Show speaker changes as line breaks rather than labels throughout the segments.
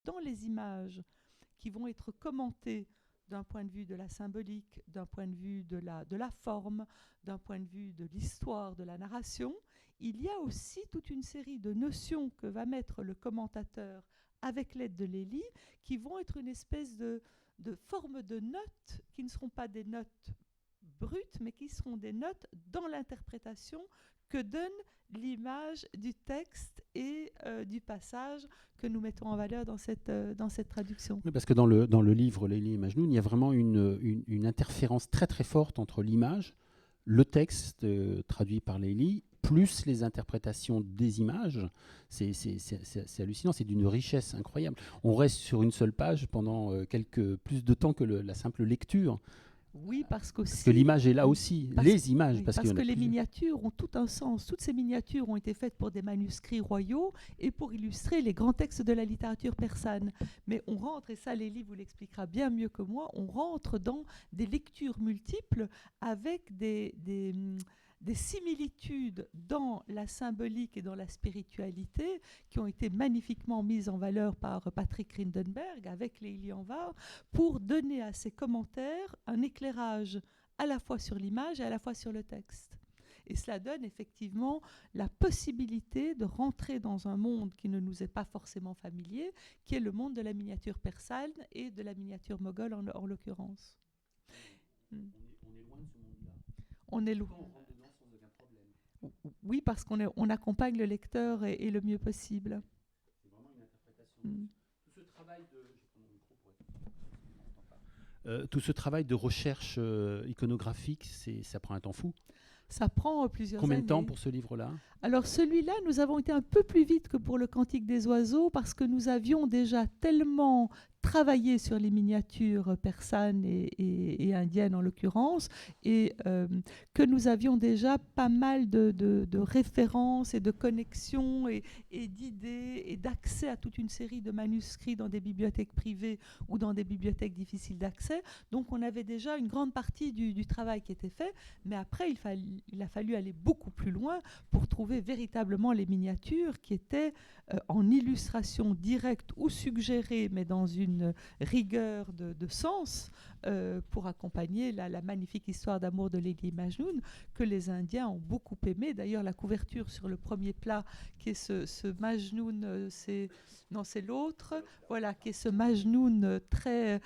dans les images qui vont être commentées d'un point de vue de la symbolique, d'un point de vue de la forme, d'un point de vue de l'histoire, de la narration, il y a aussi toute une série de notions que va mettre le commentateur avec l'aide de Lélie, qui vont être une espèce de forme de notes, qui ne seront pas des notes brutes, mais qui seront des notes dans l'interprétation que donne l'image du texte et du passage que nous mettons en valeur dans cette traduction.
Oui, parce que dans le livre Lélie et Majnoun, il y a vraiment une interférence très très forte entre l'image, le texte traduit par Lélie, plus les interprétations des images. C'est hallucinant, c'est d'une richesse incroyable. On reste sur une seule page pendant plus de temps que la simple lecture.
Oui, parce
que l'image est là aussi, les images.
Oui,
parce
que les
plusieurs.
miniatures ont tout un sens. Toutes ces miniatures ont été faites pour des manuscrits royaux et pour illustrer les grands textes de la littérature persane. Mais on rentre, et ça Lélie vous l'expliquera bien mieux que moi, on rentre dans des lectures multiples avec des similitudes dans la symbolique et dans la spiritualité qui ont été magnifiquement mises en valeur par Patrick Rindenberg avec Lélie Anvar pour donner à ses commentaires un éclairage à la fois sur l'image et à la fois sur le texte. Et cela donne effectivement la possibilité de rentrer dans un monde qui ne nous est pas forcément familier, qui est le monde de la miniature persane et de la miniature moghole en l'occurrence.
On est loin de ce monde-là.
On est loin. Oui, parce on accompagne le lecteur et le mieux possible.
C'est vraiment une interprétation. Tout ce travail de... Je vais prendre mon micro pour être... tout ce travail de recherche iconographique, ça prend un temps fou.
Ça prend plusieurs années.
Combien de temps pour ce livre-là ?
Alors celui-là, nous avons été un peu plus vite que pour le Cantique des oiseaux parce que nous avions déjà tellement travaillé sur les miniatures persanes et indiennes en l'occurrence, et que nous avions déjà pas mal de références et de connexions et d'idées et d'accès à toute une série de manuscrits dans des bibliothèques privées ou dans des bibliothèques difficiles d'accès. Donc on avait déjà une grande partie du travail qui était fait, mais après il a fallu aller beaucoup plus loin pour trouver véritablement les miniatures qui étaient en illustration directe ou suggérée, mais dans une rigueur de sens pour accompagner la magnifique histoire d'amour de Lélie Majnoun que les Indiens ont beaucoup aimé. D'ailleurs, la couverture sur le premier plat, qui est ce Majnoun, c'est l'autre, voilà, qui est ce Majnoun très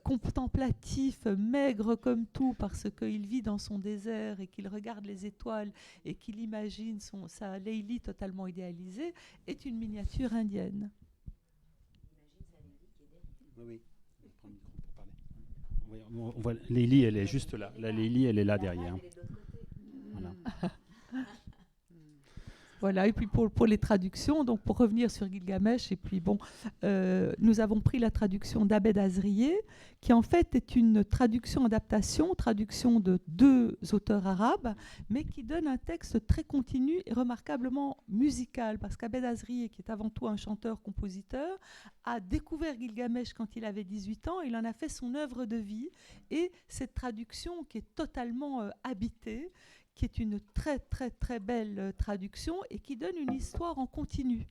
contemplatif, maigre comme tout, parce qu'il vit dans son désert et qu'il regarde les étoiles et qu'il imagine sa Lélie totalement idéalisée, est une miniature indienne.
Oui, je prends le micro pour parler. On voit, Lélie, elle est juste là. La Lélie, elle est là derrière. Voilà.
Voilà, et puis pour les traductions, donc pour revenir sur Gilgamesh, et puis bon, nous avons pris la traduction d'Abed Azrié, qui en fait est une traduction de 2 auteurs arabes, mais qui donne un texte très continu et remarquablement musical, parce qu'Abed Azrié, qui est avant tout un chanteur-compositeur, a découvert Gilgamesh quand il avait 18 ans, il en a fait son œuvre de vie, et cette traduction qui est totalement habitée, qui est une très très très belle traduction et qui donne une histoire en continu.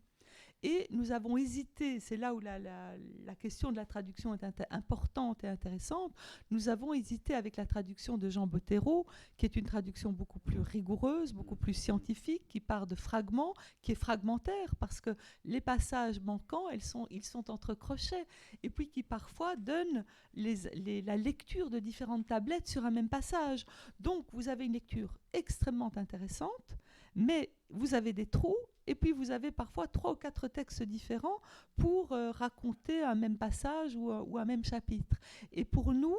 Et nous avons hésité, c'est là où la question de la traduction est importante et intéressante, nous avons hésité avec la traduction de Jean Bottero, qui est une traduction beaucoup plus rigoureuse, beaucoup plus scientifique, qui part de fragments, qui est fragmentaire, parce que les passages manquants, ils sont entre crochets, et puis qui parfois donnent la lecture de différentes tablettes sur un même passage. Donc vous avez une lecture extrêmement intéressante, mais vous avez des trous, et puis vous avez parfois 3 ou 4 textes différents pour raconter un même passage ou un même chapitre. Et pour nous,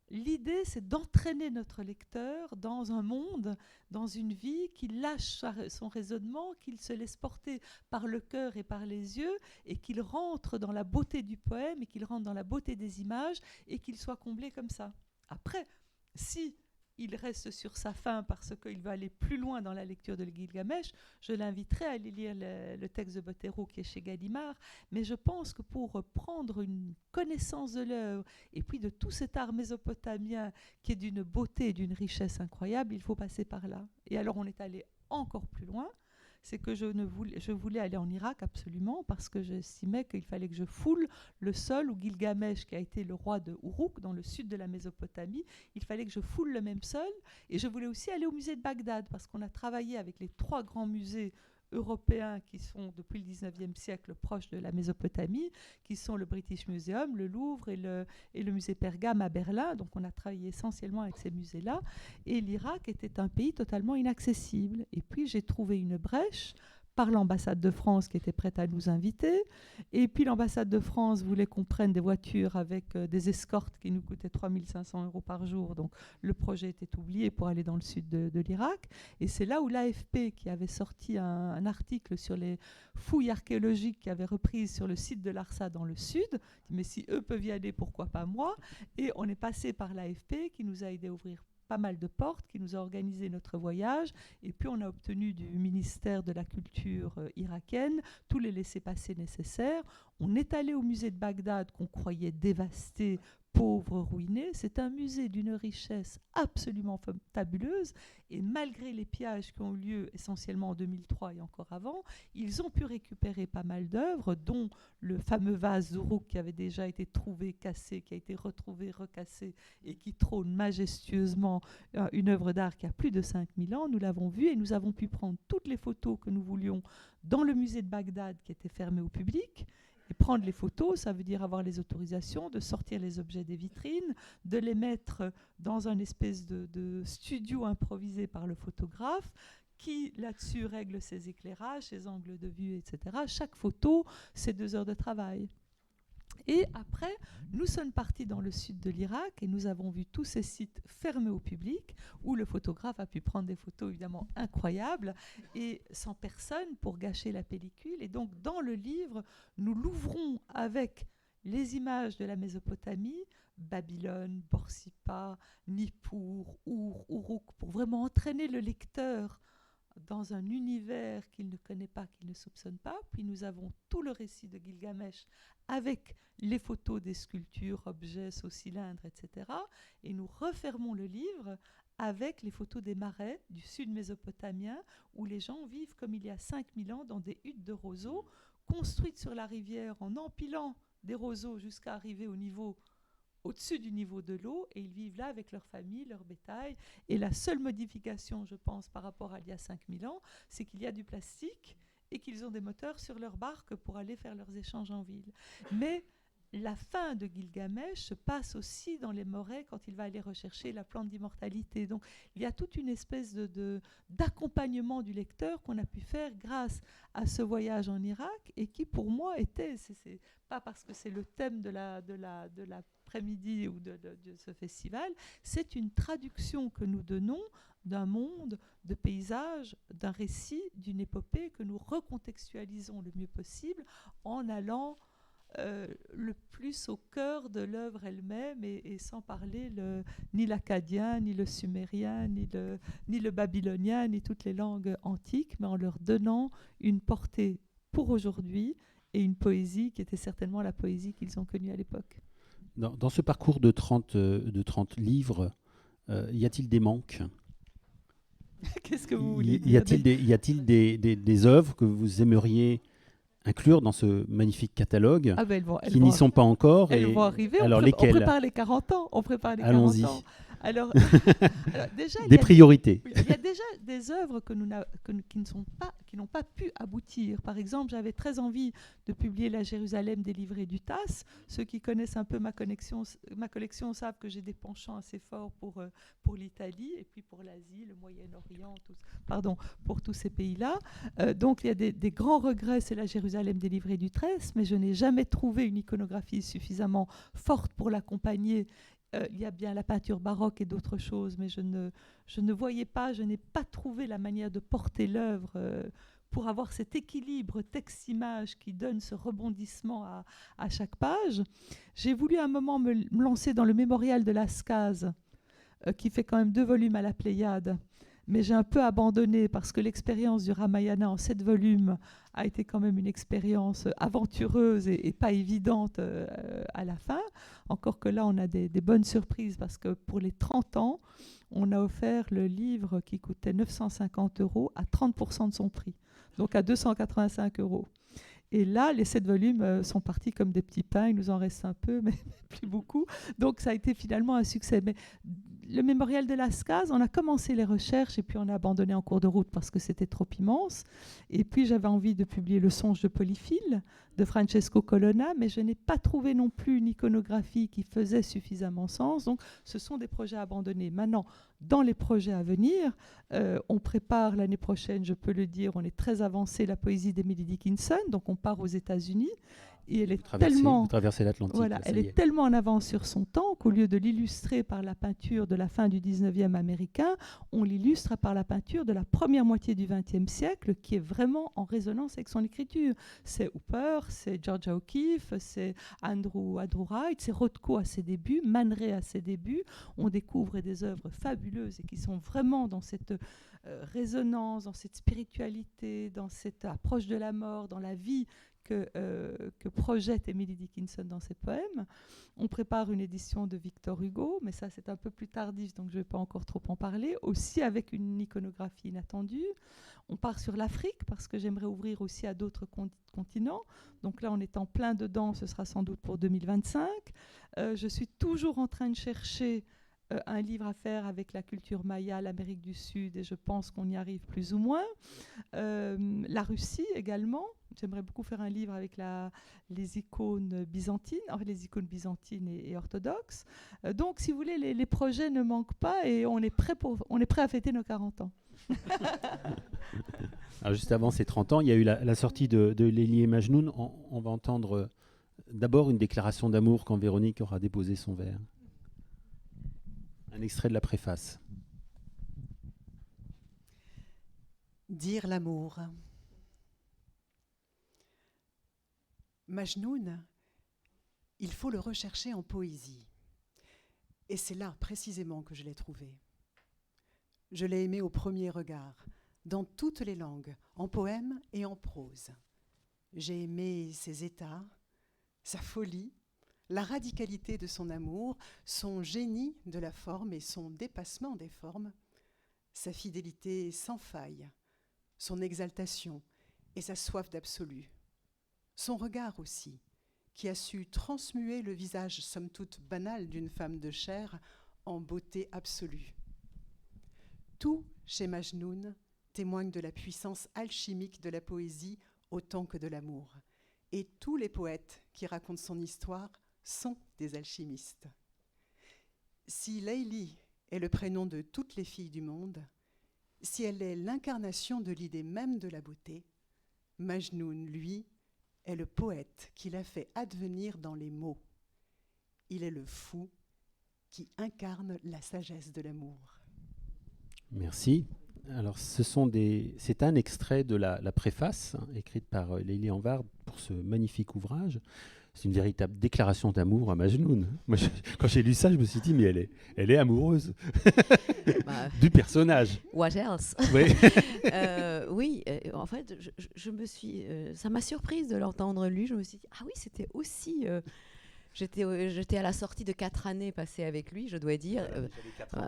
l'idée, c'est d'entraîner notre lecteur dans un monde, dans une vie, qu'il lâche son raisonnement, qu'il se laisse porter par le cœur et par les yeux, et qu'il rentre dans la beauté du poème, et qu'il rentre dans la beauté des images, et qu'il soit comblé comme ça. Après, si il reste sur sa faim parce qu'il veut aller plus loin dans la lecture de Gilgamesh, je l'inviterai à aller lire le texte de Bottero qui est chez Gallimard, mais je pense que pour prendre une connaissance de l'œuvre et puis de tout cet art mésopotamien qui est d'une beauté et d'une richesse incroyable, il faut passer par là. Et alors on est allé encore plus loin, c'est que je voulais aller en Irak absolument parce que j'estimais qu'il fallait que je foule le sol où Gilgamesh, qui a été le roi de Uruk, dans le sud de la Mésopotamie, il fallait que je foule le même sol. Et je voulais aussi aller au musée de Bagdad parce qu'on a travaillé avec les 3 grands musées européens qui sont depuis le 19e siècle proches de la Mésopotamie, qui sont le British Museum, le Louvre et le musée Pergame à Berlin. Donc on a travaillé essentiellement avec ces musées-là. Et l'Irak était un pays totalement inaccessible. Et puis j'ai trouvé une brèche par l'ambassade de France qui était prête à nous inviter. Et puis l'ambassade de France voulait qu'on prenne des voitures avec des escortes qui nous coûtaient 3 500 € par jour. Donc le projet était oublié pour aller dans le sud de l'Irak. Et c'est là où l'AFP, qui avait sorti un article sur les fouilles archéologiques qui avaient reprises sur le site de Larsa dans le sud, dit, mais si eux peuvent y aller, pourquoi pas moi? Et on est passé par l'AFP qui nous a aidé à ouvrir pas mal de portes, qui nous a organisé notre voyage. Et puis on a obtenu du ministère de la Culture irakienne tous les laissez-passer nécessaires. On est allé au musée de Bagdad qu'on croyait dévasté, pauvre, ruiné. C'est un musée d'une richesse absolument fabuleuse. Et malgré les pillages qui ont eu lieu essentiellement en 2003 et encore avant, ils ont pu récupérer pas mal d'œuvres, dont le fameux vase d'Uruk qui avait déjà été trouvé, cassé, qui a été retrouvé, recassé et qui trône majestueusement, une œuvre d'art qui a plus de 5000 ans. Nous l'avons vu et nous avons pu prendre toutes les photos que nous voulions dans le musée de Bagdad qui était fermé au public. Et prendre les photos, ça veut dire avoir les autorisations de sortir les objets des vitrines, de les mettre dans un espèce de studio improvisé par le photographe, qui là-dessus règle ses éclairages, ses angles de vue, etc. Chaque photo, c'est 2 heures de travail. Et après, nous sommes partis dans le sud de l'Irak et nous avons vu tous ces sites fermés au public où le photographe a pu prendre des photos évidemment incroyables et sans personne pour gâcher la pellicule. Et donc, dans le livre, nous l'ouvrons avec les images de la Mésopotamie, Babylone, Borsippa, Nippur, Uruk, pour vraiment entraîner le lecteur dans un univers qu'il ne connaît pas, qu'il ne soupçonne pas. Puis nous avons tout le récit de Gilgamesh avec les photos des sculptures, objets, sauts-cylindres, etc. Et nous refermons le livre avec les photos des marais du sud mésopotamien où les gens vivent comme il y a 5000 ans dans des huttes de roseaux construites sur la rivière en empilant des roseaux jusqu'à arriver au-dessus du niveau de l'eau, et ils vivent là avec leur famille, leur bétail. Et la seule modification, je pense, par rapport à il y a 5000 ans, c'est qu'il y a du plastique et qu'ils ont des moteurs sur leur barque pour aller faire leurs échanges en ville. Mais la fin de Gilgamesh se passe aussi dans les morais quand il va aller rechercher la plante d'immortalité. Donc il y a toute une espèce d'accompagnement du lecteur qu'on a pu faire grâce à ce voyage en Irak et qui pour moi était, c'est pas parce que c'est le thème de l'après-midi ou de ce festival, c'est une traduction que nous donnons d'un monde, de paysages, d'un récit, d'une épopée que nous recontextualisons le mieux possible en allant le plus au cœur de l'œuvre elle-même et sans parler ni l'akkadien, ni le sumérien, ni le babylonien, ni toutes les langues antiques, mais en leur donnant une portée pour aujourd'hui et une poésie qui était certainement la poésie qu'ils ont connue à l'époque.
Dans ce parcours de 30 livres, y a-t-il des manques ?
Qu'est-ce que vous voulez dire ?
Y a-t-il des œuvres que vous aimeriez inclure dans ce magnifique catalogue qui n'y sont pas encore?
Elles vont arriver.
Alors,
on prépare les 40 ans.
Allons-y.
40 ans. Alors déjà,
des priorités.
Il y a déjà des œuvres qui n'ont pas pu aboutir. Par exemple, j'avais très envie de publier La Jérusalem délivrée du TASS. Ceux qui connaissent un peu ma collection savent que j'ai des penchants assez forts pour l'Italie et puis pour l'Asie, le Moyen-Orient, pour tous ces pays-là. Donc il y a des grands regrets, c'est La Jérusalem délivrée du TASS, mais je n'ai jamais trouvé une iconographie suffisamment forte pour l'accompagner. Il y a bien la peinture baroque et d'autres choses, mais je n'ai pas trouvé la manière de porter l'œuvre pour avoir cet équilibre texte-image qui donne ce rebondissement à chaque page. J'ai voulu à un moment me lancer dans le mémorial de Lascaz, qui fait quand même 2 volumes à la Pléiade, mais j'ai un peu abandonné parce que l'expérience du Ramayana en 7 volumes a été quand même une expérience aventureuse et pas évidente à la fin. Encore que là, on a des bonnes surprises parce que pour les 30 ans, on a offert le livre qui coûtait 950 € à 30% de son prix. donc à 285 €. Et là, les 7 volumes sont partis comme des petits pains. Il nous en reste un peu, mais plus beaucoup. Donc, ça a été finalement un succès. Mais le mémorial de Lascaz, on a commencé les recherches et puis on a abandonné en cours de route parce que c'était trop immense. Et puis, j'avais envie de publier Le songe de Polyphile de Francesco Colonna, mais je n'ai pas trouvé non plus une iconographie qui faisait suffisamment sens. Donc, ce sont des projets abandonnés. Maintenant, dans les projets à venir, on prépare l'année prochaine, je peux le dire, on est très avancé, la poésie d'Emily Dickinson. Donc, on part aux États-Unis. Et elle est tellement,
traverser l'Atlantique.
voilà, elle est tellement en avance sur son temps qu'au lieu de l'illustrer par la peinture de la fin du 19e américain, on l'illustre par la peinture de la première moitié du 20e siècle, qui est vraiment en résonance avec son écriture. C'est Hooper, c'est Georgia O'Keeffe, c'est Andrew Wright, c'est Rothko à ses débuts, Man Ray à ses débuts. On découvre des œuvres fabuleuses et qui sont vraiment dans cette résonance, dans cette spiritualité, dans cette approche de la mort, dans la vie que projette Emily Dickinson dans ses poèmes. On prépare une édition de Victor Hugo, mais ça c'est un peu plus tardif, donc je ne vais pas encore trop en parler, aussi avec une iconographie inattendue. On part sur l'Afrique, parce que j'aimerais ouvrir aussi à d'autres continents. Donc là, on est en plein dedans, ce sera sans doute pour 2025. Je suis toujours en train de chercher un livre à faire avec la culture maya, l'Amérique du Sud, et je pense qu'on y arrive plus ou moins. La Russie également. J'aimerais beaucoup faire un livre avec les icônes byzantines, les icônes byzantines et orthodoxes. Donc, si vous voulez, les projets ne manquent pas et on est prêt à fêter nos 40 ans.
Alors, juste avant ces 30 ans, il y a eu la sortie de Layli et Majnoun. On va entendre d'abord une déclaration d'amour quand Véronique aura déposé son verre. Un extrait de la préface.
Dire l'amour. Majnoun, il faut le rechercher en poésie. Et c'est là précisément que je l'ai trouvé. Je l'ai aimé au premier regard, dans toutes les langues, en poème et en prose. J'ai aimé ses états, sa folie, la radicalité de son amour, son génie de la forme et son dépassement des formes, sa fidélité sans faille, son exaltation et sa soif d'absolu. Son regard aussi, qui a su transmuer le visage somme toute banal d'une femme de chair en beauté absolue. Tout chez Majnoun témoigne de la puissance alchimique de la poésie autant que de l'amour. Et tous les poètes qui racontent son histoire sont des alchimistes. Si Layli est le prénom de toutes les filles du monde, si elle est l'incarnation de l'idée même de la beauté, Majnoun, lui, est le poète qui l'a fait advenir dans les mots. Il est le fou qui incarne la sagesse de l'amour.
Merci. Alors, c'est un extrait de la préface écrite par Layli Anvar pour ce magnifique ouvrage. C'est une véritable déclaration d'amour à Majnoun. Moi, quand j'ai lu ça, je me suis dit, mais elle est amoureuse du personnage.
What else?
Oui,
oui, en fait, je me suis, ça m'a surprise de l'entendre lu. Je me suis dit, ah oui, c'était aussi... J'étais à la sortie de 4 années passées avec lui, je dois dire.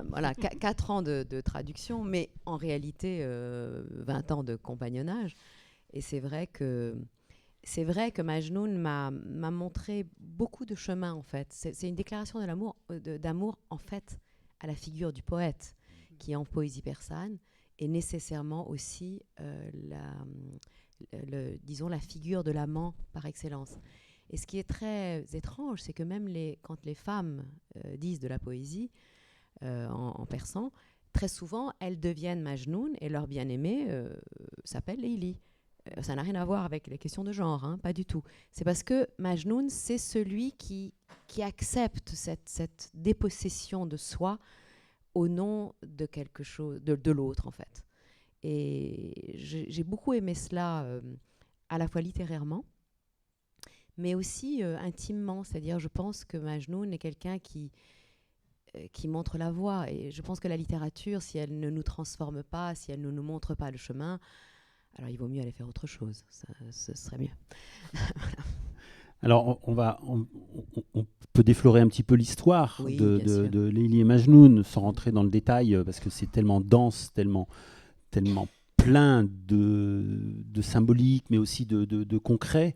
Voilà, 4 ans de traduction, mais en réalité, 20 ans de compagnonnage. Et c'est vrai que Majnoun m'a montré beaucoup de chemin, en fait. C'est une déclaration d'amour, en fait, à la figure du poète, qui en poésie persane est nécessairement aussi, disons, la figure de l'amant par excellence. Et ce qui est très étrange, c'est que même quand les femmes disent de la poésie en persan, très souvent, elles deviennent Majnoun et leur bien-aimé s'appelle Layli. Ça n'a rien à voir avec les questions de genre, hein, pas du tout. C'est parce que Majnoun, c'est celui qui accepte cette dépossession de soi au nom de quelque chose, de l'autre, en fait. Et j'ai beaucoup aimé cela, à la fois littérairement, mais aussi intimement. C'est-à-dire, je pense que Majnoun est quelqu'un qui montre la voie. Et je pense que la littérature, si elle ne nous transforme pas, si elle ne nous montre pas le chemin, alors il vaut mieux aller faire autre chose. Ce serait mieux. Voilà.
Alors, on peut déflorer un petit peu l'histoire
Oui,
de Layli et Majnoun, sans rentrer dans le détail, parce que c'est tellement dense, tellement plein de symbolique, mais aussi de concret.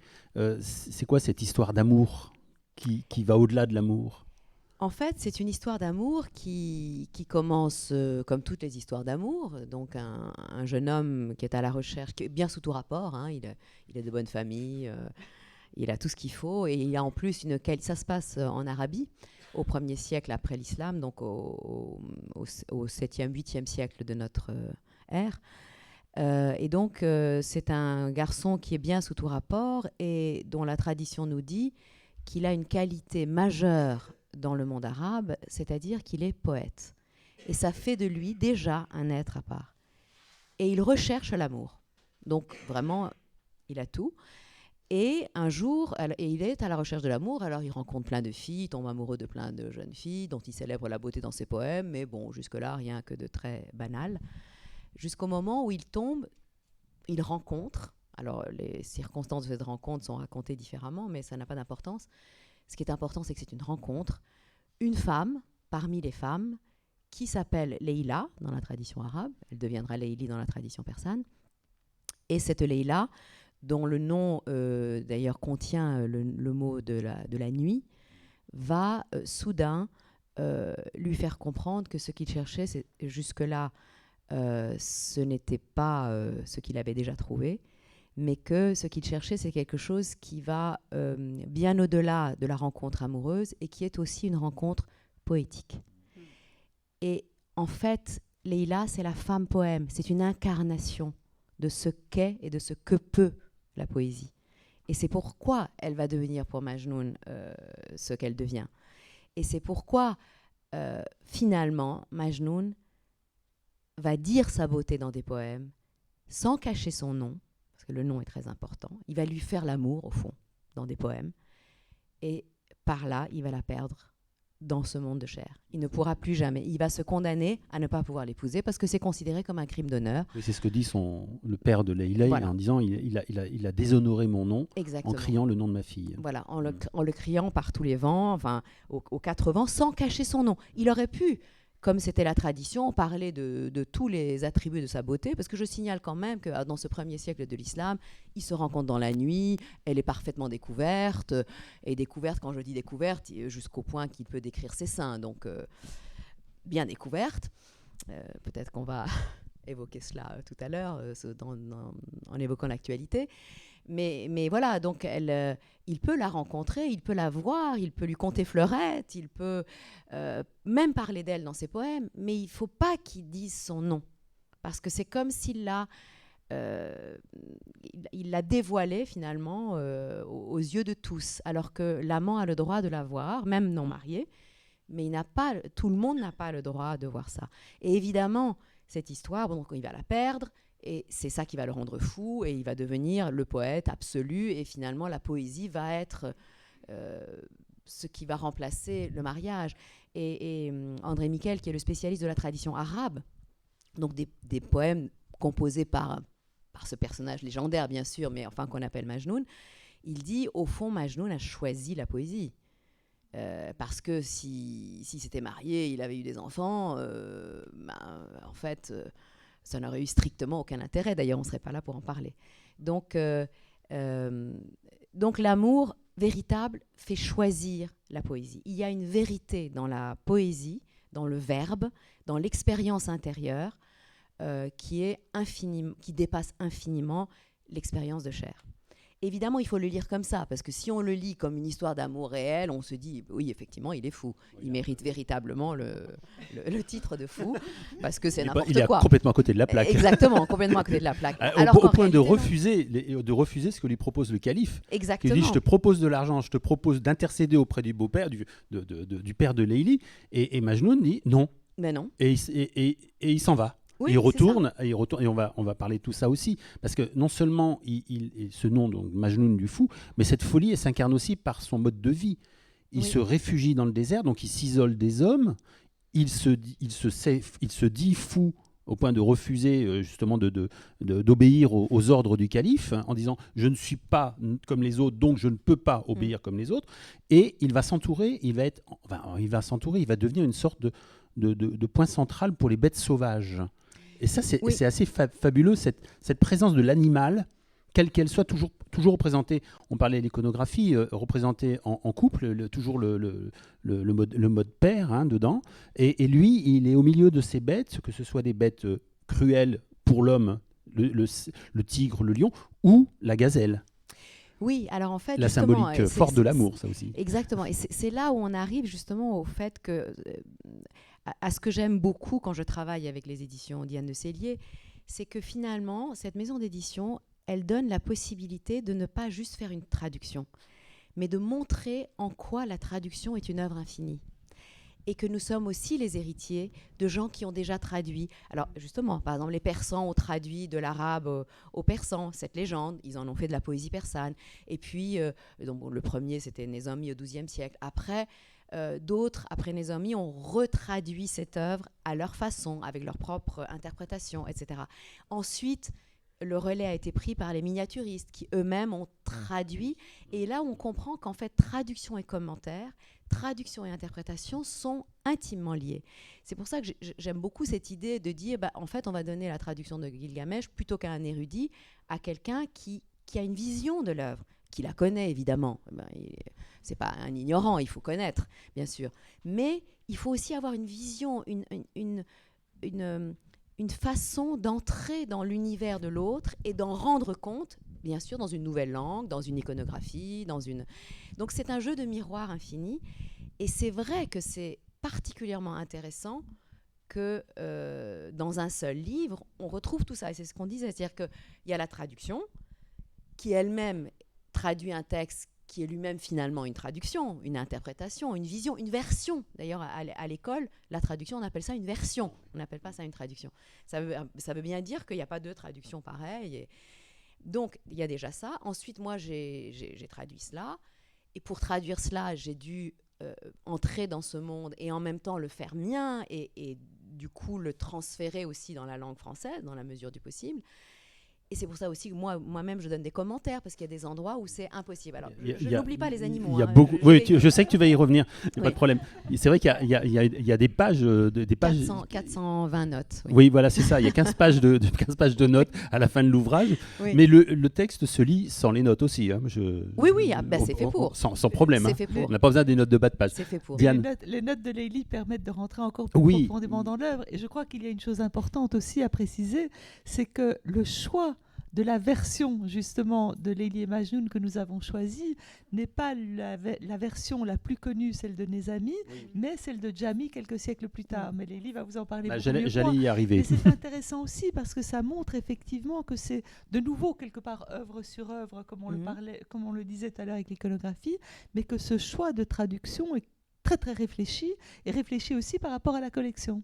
C'est quoi cette histoire d'amour qui va au-delà de l'amour ?
En fait, c'est une histoire d'amour qui commence comme toutes les histoires d'amour. Donc, un jeune homme qui est à la recherche, qui est bien sous tout rapport, hein, il est de bonne famille, il a tout ce qu'il faut, et il a en plus ça se passe en Arabie, au 1er siècle après l'islam, donc au 7e, 8e siècle de notre ère. Et donc, c'est un garçon qui est bien sous tout rapport et dont la tradition nous dit qu'il a une qualité majeure dans le monde arabe, c'est-à-dire qu'il est poète. Et ça fait de lui déjà un être à part. Et il recherche l'amour. Donc, vraiment, il a tout. Et un jour, il est à la recherche de l'amour, alors il rencontre plein de filles, tombe amoureux de plein de jeunes filles, dont il célèbre la beauté dans ses poèmes, mais bon, jusque-là, rien que de très banal. Jusqu'au moment où il rencontre, alors les circonstances de cette rencontre sont racontées différemment, mais ça n'a pas d'importance. Ce qui est important, c'est que c'est une rencontre, une femme parmi les femmes qui s'appelle Leïla dans la tradition arabe, elle deviendra Leïli dans la tradition persane, et cette Leïla, dont le nom d'ailleurs contient le mot de la nuit, va soudain lui faire comprendre que ce qu'il cherchait, jusque-là, ce n'était pas ce qu'il avait déjà trouvé, mais que ce qu'il cherchait, c'est quelque chose qui va bien au-delà de la rencontre amoureuse et qui est aussi une rencontre poétique. Et en fait, Leïla, c'est la femme poème, c'est une incarnation de ce qu'est et de ce que peut la poésie. Et c'est pourquoi elle va devenir pour Majnoun ce qu'elle devient. Et c'est pourquoi, finalement, Majnoun va dire sa beauté dans des poèmes, sans cacher son nom, parce que le nom est très important. Il va lui faire l'amour, au fond, dans des poèmes. Et par là, il va la perdre dans ce monde de chair. Il ne pourra plus jamais. Il va se condamner à ne pas pouvoir l'épouser parce que c'est considéré comme un crime d'honneur.
Oui, c'est ce que dit le père de Leïla,
voilà.
En disant il a déshonoré mon nom.
Exactement.
En criant le nom de ma fille.
Voilà, en le criant par tous les vents, enfin aux quatre vents, sans cacher son nom. Il aurait pu, comme c'était la tradition, parler de tous les attributs de sa beauté, parce que je signale quand même que dans ce 1er siècle de l'islam, ils se rencontrent dans la nuit, elle est parfaitement découverte, et découverte, quand je dis découverte, jusqu'au point qu'il peut décrire ses seins, donc bien découverte. Peut-être qu'on va évoquer cela tout à l'heure, en évoquant l'actualité. Mais voilà, donc il peut la rencontrer, il peut la voir, il peut lui conter fleurette, il peut même parler d'elle dans ses poèmes, mais il ne faut pas qu'il dise son nom, parce que c'est comme s'il l'a dévoilée finalement aux yeux de tous, alors que l'amant a le droit de la voir, même non marié, mais tout le monde n'a pas le droit de voir ça. Et évidemment, cette histoire, donc il va la perdre, et c'est ça qui va le rendre fou, et il va devenir le poète absolu, et finalement la poésie va être ce qui va remplacer le mariage. Et André Miquel, qui est le spécialiste de la tradition arabe, donc des poèmes composés par ce personnage légendaire bien sûr, mais enfin qu'on appelle Majnoun, il dit au fond Majnoun a choisi la poésie. Parce que si s'était marié, il avait eu des enfants, en fait, ça n'aurait eu strictement aucun intérêt. D'ailleurs, on ne serait pas là pour en parler. Donc l'amour véritable fait choisir la poésie. Il y a une vérité dans la poésie, dans le verbe, dans l'expérience intérieure, qui dépasse infiniment l'expérience de chair. Évidemment, il faut le lire comme ça, parce que si on le lit comme une histoire d'amour réel, on se dit, oui, effectivement, il est fou. Il mérite véritablement le titre de fou, parce que c'est n'importe quoi.
Il est complètement à côté de la plaque.
Exactement, complètement à côté de la plaque.
Au point de refuser ce que lui propose le calife.
Exactement.
Qui dit, je te propose de l'argent, je te propose d'intercéder auprès du beau-père, du père de Leïli, et Majnoun dit non.
Mais non.
Et il s'en va. Oui, il retourne, et on va parler de tout ça aussi, parce que non seulement ce nom, donc Majnoun du fou, mais cette folie, elle s'incarne aussi par son mode de vie. Il se réfugie dans le désert, donc il s'isole des hommes, il se dit fou au point de refuser justement d'obéir aux ordres du calife, en disant « je ne suis pas comme les autres, donc je ne peux pas obéir comme les autres », et il va s'entourer, il va devenir une sorte de point central pour les bêtes sauvages. Et ça, c'est
Oui.
c'est assez fabuleux, cette présence de l'animal, quelle qu'elle soit, toujours représentée. On parlait de l'iconographie, représentée en couple, toujours le mode père hein, dedans. Et lui, il est au milieu de ces bêtes, que ce soit des bêtes cruelles pour l'homme, le tigre, le lion, ou la gazelle.
Oui, alors en fait,
La
justement,
symbolique forte de l'amour, ça aussi.
Exactement. Et c'est là où on arrive justement au fait que, à ce que j'aime beaucoup quand je travaille avec les éditions Diane de Cellier, c'est que finalement, cette maison d'édition, elle donne la possibilité de ne pas juste faire une traduction, mais de montrer en quoi la traduction est une œuvre infinie. Et que nous sommes aussi les héritiers de gens qui ont déjà traduit. Alors justement, par exemple, les Persans ont traduit de l'arabe au persan, cette légende, ils en ont fait de la poésie persane. Et puis, donc, bon, le premier, c'était Nézami au XIIe siècle. Après, d'autres, après Nézami, ont retraduit cette œuvre à leur façon, avec leur propre interprétation, etc. Ensuite, le relais a été pris par les miniaturistes qui eux-mêmes ont traduit. Et là, on comprend qu'en fait, traduction et commentaire, traduction et interprétation sont intimement liés. C'est pour ça que j'aime beaucoup cette idée de dire, en fait, on va donner la traduction de Gilgamesh plutôt qu'à un érudit, à quelqu'un qui a une vision de l'œuvre, qui la connaît évidemment. C'est pas un ignorant, il faut connaître, bien sûr. Mais il faut aussi avoir une vision, une façon d'entrer dans l'univers de l'autre et d'en rendre compte, bien sûr, dans une nouvelle langue, dans une iconographie, Donc c'est un jeu de miroir infini. Et c'est vrai que c'est particulièrement intéressant que dans un seul livre, on retrouve tout ça. Et c'est ce qu'on disait, c'est-à-dire qu'il y a la traduction, qui elle-même traduit un texte qui est lui-même finalement une traduction, une interprétation, une vision, une version. D'ailleurs, à l'école, la traduction, on appelle ça une version. On n'appelle pas ça une traduction. Ça veut bien dire qu'il n'y a pas deux traductions pareilles. Donc, il y a déjà ça. Ensuite, moi, j'ai traduit cela. Et pour traduire cela, j'ai dû entrer dans ce monde et en même temps le faire mien et du coup le transférer aussi dans la langue française, dans la mesure du possible. Et c'est pour ça aussi que moi-même, je donne des commentaires, parce qu'il y a des endroits où c'est impossible. Alors, je n'oublie pas les animaux.
Il y a beaucoup. Je sais que tu vas y revenir, il n'y a
Oui.
pas de problème. C'est vrai qu'il y a des pages... des pages
420 notes.
Oui, voilà, c'est ça. Il y a 15 pages de notes à la fin de l'ouvrage.
Oui.
Mais le texte se lit sans les notes aussi. Hein.
Oui, c'est fait pour.
Sans problème.
C'est
hein.
fait pour.
On n'a pas besoin des notes de bas de page.
C'est fait pour.
Diane.
Les notes de Leili permettent de rentrer encore plus
Oui.
profondément dans l'œuvre. Et je crois qu'il y a une chose importante aussi à préciser, c'est que le choix de la version justement de Leili et Majnoun que nous avons choisie n'est pas la version la plus connue, celle de Nézami, mais celle de Jami quelques siècles plus tard. Mais Leili va vous en parler beaucoup mieux que moi.
J'allais y arriver.
Mais c'est intéressant aussi parce que ça montre effectivement que c'est de nouveau quelque part œuvre sur œuvre, comme on le disait tout à l'heure avec l'iconographie, mais que ce choix de traduction est très très réfléchi et réfléchi aussi par rapport à la collection.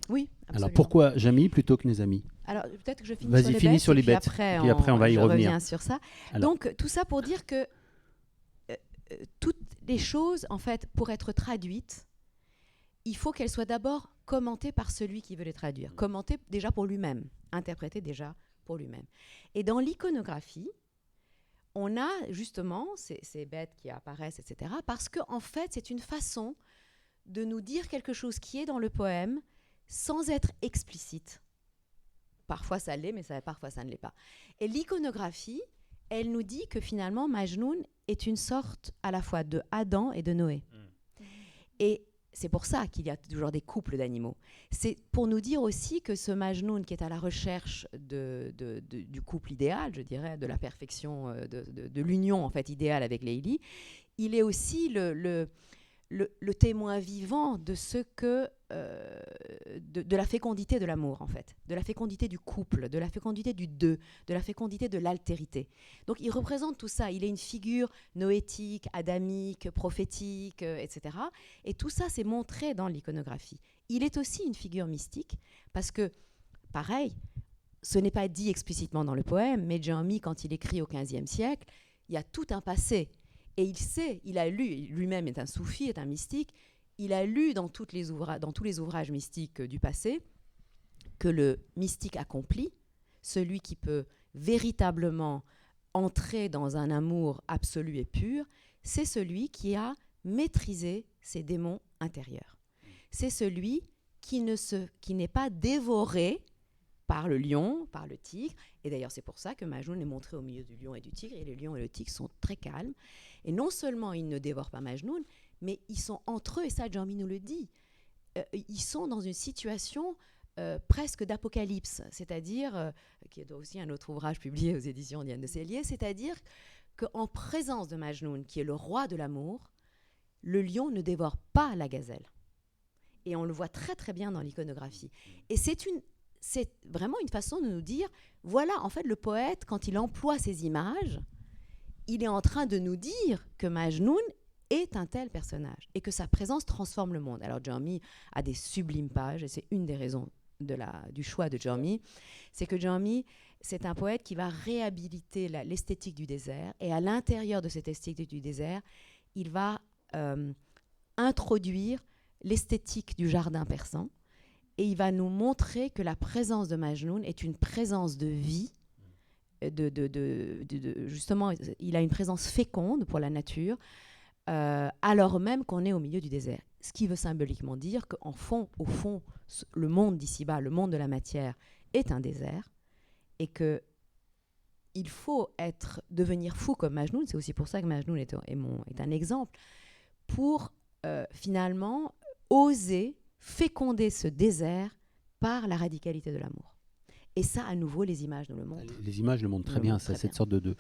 Oui, absolument.
Alors pourquoi Jami plutôt que Nézami?
Alors peut-être que je finis
Vas-y, finis sur les bêtes.
Puis
après on va y revenir.
Reviens sur ça.
Alors.
Donc tout ça pour dire que toutes les choses, en fait, pour être traduites, il faut qu'elles soient d'abord commentées par celui qui veut les traduire. Commentées déjà pour lui-même, interprétées déjà pour lui-même. Et dans l'iconographie, on a justement ces bêtes qui apparaissent, etc. Parce qu'en fait, c'est une façon de nous dire quelque chose qui est dans le poème sans être explicite. Parfois ça l'est, mais parfois ça ne l'est pas. Et l'iconographie, elle nous dit que finalement Majnoun est une sorte à la fois de Adam et de Noé. Et c'est pour ça qu'il y a toujours des couples d'animaux. C'est pour nous dire aussi que ce Majnoun qui est à la recherche du couple idéal, je dirais, de la perfection, de l'union en fait idéale avec Leili, il est aussi le témoin vivant de ce que de la fécondité de l'amour, en fait, de la fécondité du couple, de la fécondité du deux, de la fécondité de l'altérité. Donc il représente tout ça. Il est une figure noétique, adamique, prophétique, etc. Et tout ça, c'est montré dans l'iconographie. Il est aussi une figure mystique, parce que, pareil, ce n'est pas dit explicitement dans le poème, mais Jami, quand il écrit au XVe siècle, il y a tout un passé. Et il sait, il a lu, lui-même est un soufi, est un mystique, il a lu dans tous les ouvrages mystiques du passé que le mystique accompli, celui qui peut véritablement entrer dans un amour absolu et pur, c'est celui qui a maîtrisé ses démons intérieurs. C'est celui qui n'est pas dévoré par le lion, par le tigre. Et d'ailleurs, c'est pour ça que Majnoun est montré au milieu du lion et du tigre. Et le lion et le tigre sont très calmes. Et non seulement ils ne dévorent pas Majnoun, mais ils sont entre eux, et ça, Jaume nous le dit. Ils sont dans une situation presque d'apocalypse, c'est-à-dire, qui est aussi un autre ouvrage publié aux éditions Diane de Sellier, c'est-à-dire qu'en présence de Majnoun, qui est le roi de l'amour, le lion ne dévore pas la gazelle. Et on le voit très très bien dans l'iconographie. Et c'est vraiment une façon de nous dire, voilà, en fait, le poète, quand il emploie ces images, il est en train de nous dire que Majnoun est un tel personnage et que sa présence transforme le monde. Alors Jaume a des sublimes pages, et c'est une des raisons du choix de Jaume, c'est que Jaume, c'est un poète qui va réhabiliter l'esthétique du désert, et à l'intérieur de cette esthétique du désert, il va introduire l'esthétique du jardin persan, et il va nous montrer que la présence de Majnoun est une présence de vie, justement, il a une présence féconde pour la nature, alors même qu'on est au milieu du désert. Ce qui veut symboliquement dire qu'au fond, le monde d'ici-bas, le monde de la matière, est un désert, et qu'il faut devenir fou comme Majnoun. C'est aussi pour ça que Majnoun est un exemple, pour finalement oser féconder ce désert par la radicalité de l'amour. Et ça, à nouveau, les images nous le montrent.
Les images le montrent très bien, cette sorte de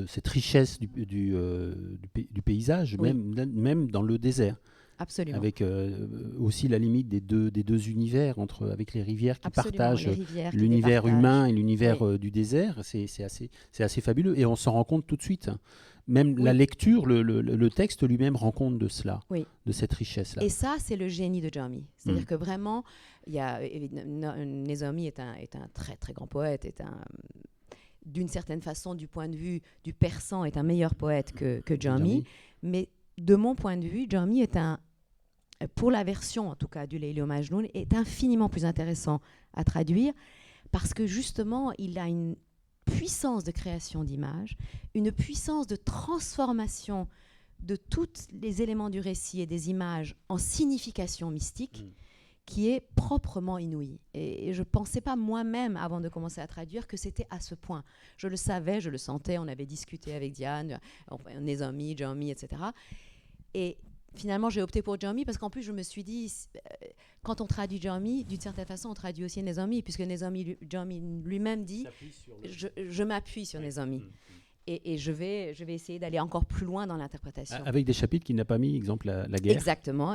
cette richesse du paysage, oui. même dans le désert.
Absolument.
Avec aussi la limite des deux univers, avec les rivières qui partagent l'univers humain et l'univers du désert. C'est assez fabuleux. Et on s'en rend compte tout de suite. Même la lecture, le texte lui-même rend compte de cela, de cette richesse-là.
Et ça, c'est le génie de Jaume. C'est-à-dire que vraiment, Nézomi est un très, très grand poète, d'une certaine façon, du point de vue du persan, est un meilleur poète que Jaume. Mais de mon point de vue, Jaume est pour la version, en tout cas, du Layli au Majnoun, est infiniment plus intéressant à traduire, parce que justement, il a une puissance de création d'images, une puissance de transformation de tous les éléments du récit et des images en signification mystique, qui est proprement inouïe. Et je ne pensais pas moi-même, avant de commencer à traduire, que c'était à ce point. Je le savais, je le sentais, on avait discuté avec Diane, Nézomi, Jaume, etc. Et finalement, j'ai opté pour Jaume parce qu'en plus, je me suis dit, quand on traduit Jaume, d'une certaine façon, on traduit aussi Nézomi, puisque Jaume lui-même dit, je m'appuie sur Nézomi. Et je vais essayer d'aller encore plus loin dans l'interprétation.
Avec des chapitres qu'il n'a pas mis, exemple la guerre.
Exactement.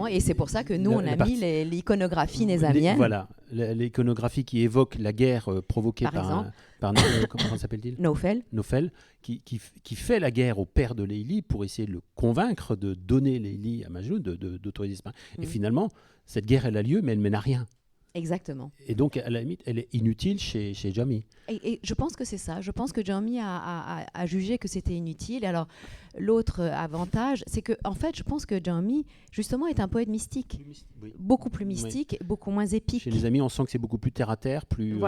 Et c'est pour ça que nous, on a mis l'iconographie nézamienne.
Voilà, l'iconographie qui évoque la guerre provoquée par comment s'appelle-t-il ?
Naufel,
qui fait la guerre au père de Layli pour essayer de le convaincre de donner Layli à Majnoun, d'autoriser ce pain. Et finalement, cette guerre, elle a lieu, mais elle mène à rien.
Exactement.
Et donc, à la limite, elle est inutile chez Jaume.
Et je pense que c'est ça. Je pense que Jaume a jugé que c'était inutile. Alors, l'autre avantage, c'est que, en fait, je pense que Jaume, justement, est un poète mystique. Beaucoup plus mystique, beaucoup moins épique.
Chez les amis, on sent que c'est beaucoup plus terre-à-terre, plus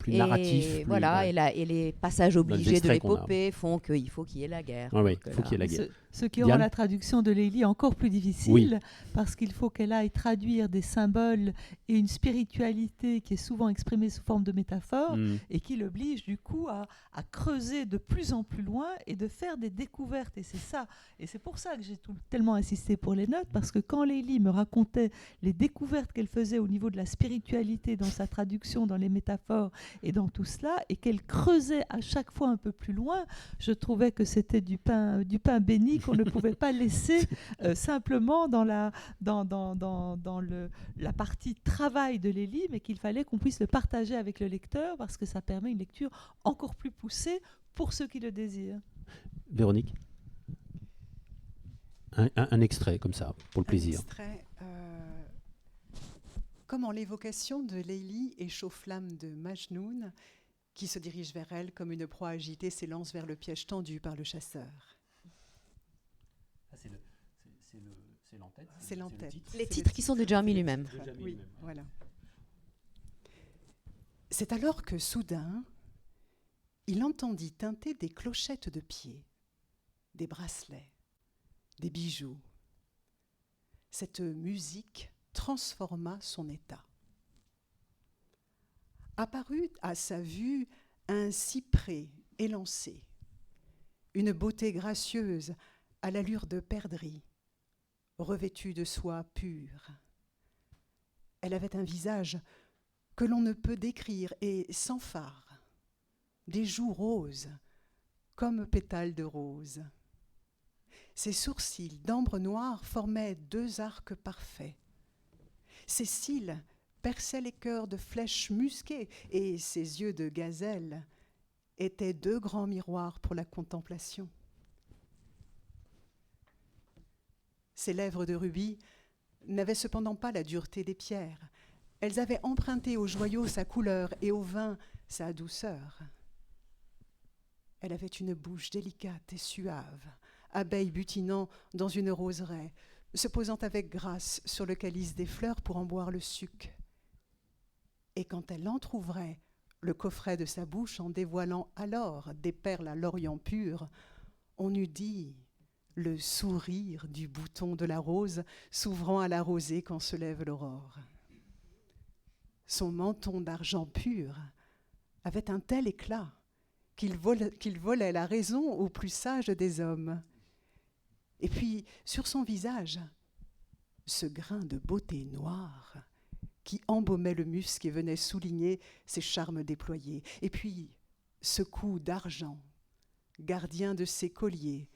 narratif.
Et les passages obligés de l'épopée font qu'il faut qu'il y ait la guerre.
Oui, il faut qu'il y ait la guerre.
Ce qui rend la traduction de Layli encore plus difficile, parce qu'il faut qu'elle aille traduire des symboles et une spiritualité qui est souvent exprimée sous forme de métaphore et qui l'oblige du coup à creuser de plus en plus loin et de faire des découvertes. Et c'est ça. Et c'est pour ça que j'ai tellement insisté pour les notes, parce que quand Layli me racontait les découvertes qu'elle faisait au niveau de la spiritualité dans sa traduction, dans les métaphores et dans tout cela, et qu'elle creusait à chaque fois un peu plus loin, je trouvais que c'était du pain béni qu'on ne pouvait pas laisser simplement dans la partie travail de Layli, mais qu'il fallait qu'on puisse le partager avec le lecteur, parce que ça permet une lecture encore plus poussée pour ceux qui le désirent.
Véronique, un extrait comme ça, pour le plaisir.
Un extrait, comment l'évocation de Layli échauffe l'âme de Majnoun, qui se dirige vers elle comme une proie agitée s'élance vers le piège tendu par le chasseur.
C'est l'entête.
C'est l'entête.
Les titres qui sont de Jaume lui-même.
Oui, voilà. C'est alors que soudain, il entendit tinter des clochettes de pied, des bracelets, des bijoux. Cette musique transforma son état. apparut à sa vue un cyprès élancé, une beauté gracieuse à l'allure de perdrix, revêtue de soie pure. Elle avait un visage que l'on ne peut décrire et sans fard, des joues roses comme pétales de rose. Ses sourcils d'ambre noire formaient 2 arcs parfaits. Ses cils perçaient les cœurs de flèches musquées et ses yeux de gazelle étaient 2 grands miroirs pour la contemplation. Ses lèvres de rubis n'avaient cependant pas la dureté des pierres. Elles avaient emprunté au joyau sa couleur et au vin sa douceur. Elle avait une bouche délicate et suave, abeille butinant dans une roseraie, se posant avec grâce sur le calice des fleurs pour en boire le suc. Et quand elle entr'ouvrait le coffret de sa bouche en dévoilant alors des perles à l'orient pur, on eût dit le sourire du bouton de la rose s'ouvrant à la rosée quand se lève l'aurore. Son menton d'argent pur avait un tel éclat qu'il volait la raison au plus sage des hommes. Et puis, sur son visage, ce grain de beauté noire qui embaumait le musc et venait souligner ses charmes déployés. Et puis, ce cou d'argent, gardien de ses colliers,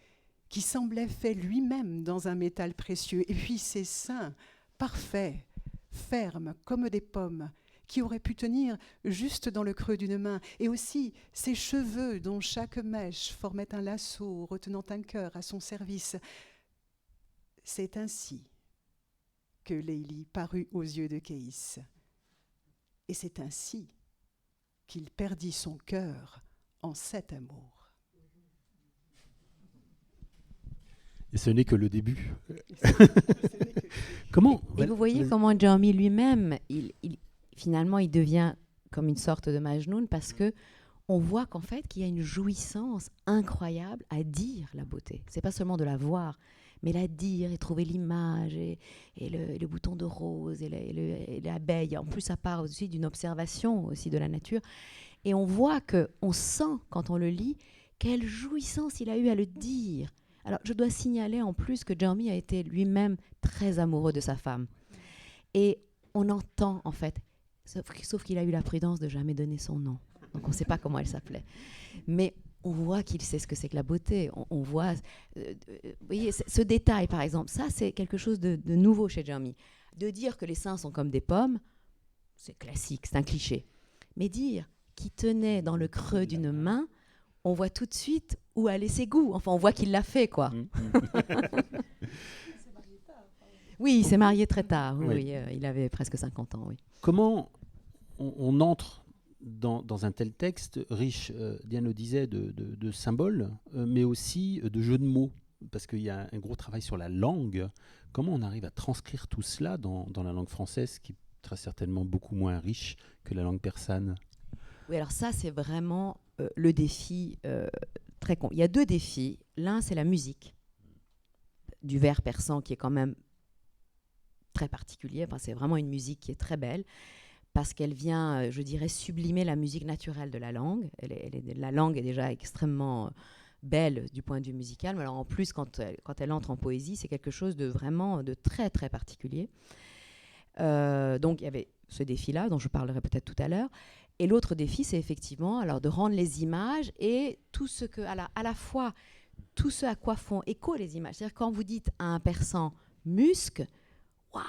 qui semblait fait lui-même dans un métal précieux. Et puis, ses seins, parfaits, fermes comme des pommes, qui auraient pu tenir juste dans le creux d'une main. Et aussi, ses cheveux dont chaque mèche formait un lasso retenant un cœur à son service. C'est ainsi que Lélie parut aux yeux de Kéïs. Et c'est ainsi qu'il perdit son cœur en cet amour.
Et ce n'est que le début. Comment
Et vous voyez comment Jaume lui-même, finalement, il devient comme une sorte de Majnoun parce que on voit qu'en fait, qu'il y a une jouissance incroyable à dire la beauté. C'est pas seulement de la voir, mais la dire et trouver l'image et le bouton de rose et l'abeille. En plus, ça part aussi d'une observation aussi de la nature. Et on voit on sent, quand on le lit, quelle jouissance il a eu à le dire. Alors, je dois signaler en plus que Jaume a été lui-même très amoureux de sa femme. Et on entend, en fait, sauf qu'il a eu la prudence de jamais donner son nom. Donc, on ne sait pas comment elle s'appelait. Mais on voit qu'il sait ce que c'est que la beauté. On voit... vous voyez, ce détail, par exemple, ça, c'est quelque chose de nouveau chez Jaume. De dire que les seins sont comme des pommes, c'est classique, c'est un cliché. Mais dire qu'il tenait dans le creux d'une main, on voit tout de suite où allaient ses goûts. Enfin, on voit qu'il l'a fait, quoi. Oui, il s'est marié très tard. Oui. Il avait presque 50 ans, oui.
Comment on entre dans un tel texte riche, Diane le disait, de symboles, mais aussi de jeux de mots, parce qu'il y a un gros travail sur la langue. Comment on arrive à transcrire tout cela dans la langue française, qui est très certainement beaucoup moins riche que la langue persane?
Oui, alors ça, c'est vraiment le défi très con. Il y a 2 défis. L'un, c'est la musique du vers persan, qui est quand même très particulier. Enfin, c'est vraiment une musique qui est très belle, parce qu'elle vient, je dirais, sublimer la musique naturelle de la langue. La langue est déjà extrêmement belle du point de vue musical, mais alors en plus, quand elle entre en poésie, c'est quelque chose de vraiment de très, très particulier. Donc, il y avait ce défi-là, dont je parlerai peut-être tout à l'heure. Et l'autre défi, c'est effectivement alors, de rendre les images et tout ce que, à la fois, tout ce à quoi font écho les images. C'est-à-dire, quand vous dites à un persan musc, waouh,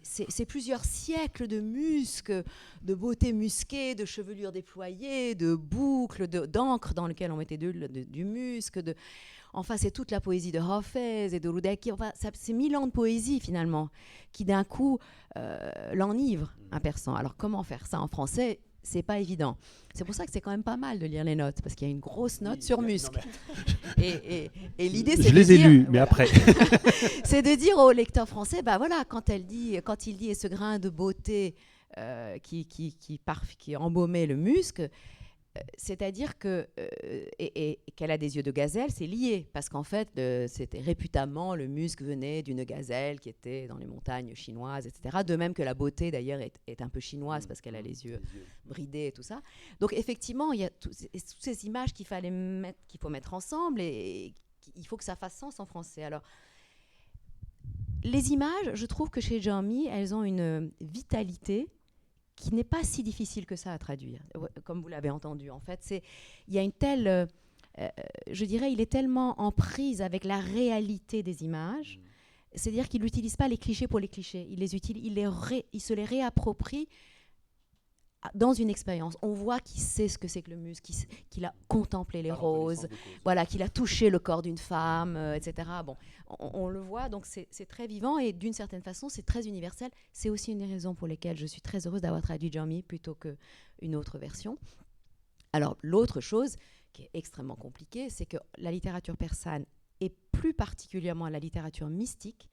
c'est plusieurs siècles de musc, de beauté musquée, de chevelure déployée, de boucles, d'encre dans lesquelles on mettait du musc. Enfin, c'est toute la poésie de Hafez et de Rudaki. Enfin, c'est 1000 ans de poésie, finalement, qui d'un coup l'enivrent un persan. Alors, comment faire ça en français ? C'est pas évident. C'est pour ça que c'est quand même pas mal de lire les notes, parce qu'il y a une grosse note sur musc. Et l'idée, c'est
je les ai lues, mais après.
C'est de dire au lecteur français, bah voilà, quand il dit, et ce grain de beauté qui embaumait le musc, c'est-à-dire que et qu'elle a des yeux de gazelle, c'est lié parce qu'en fait, c'était réputamment le musc venait d'une gazelle qui était dans les montagnes chinoises, etc. De même que la beauté d'ailleurs est un peu chinoise parce qu'elle a les yeux bridés et tout ça. Donc effectivement, il y a toutes ces images qu'il faut mettre ensemble et il faut que ça fasse sens en français. Alors les images, je trouve que chez Jeremy, elles ont une vitalité qui n'est pas si difficile que ça à traduire, comme vous l'avez entendu. En fait, il y a une telle, je dirais, il est tellement en prise avec la réalité des images, c'est-à-dire qu'il n'utilise pas les clichés pour les clichés, il se les réapproprie dans une expérience. On voit qu'il sait ce que c'est que le musc, qu'il a contemplé les roses, voilà, qu'il a touché le corps d'une femme, etc. Bon, on le voit, donc c'est très vivant et d'une certaine façon, c'est très universel. C'est aussi une des raisons pour lesquelles je suis très heureuse d'avoir traduit Jeremy plutôt qu'une autre version. Alors, l'autre chose qui est extrêmement compliquée, c'est que la littérature persane, et plus particulièrement la littérature mystique,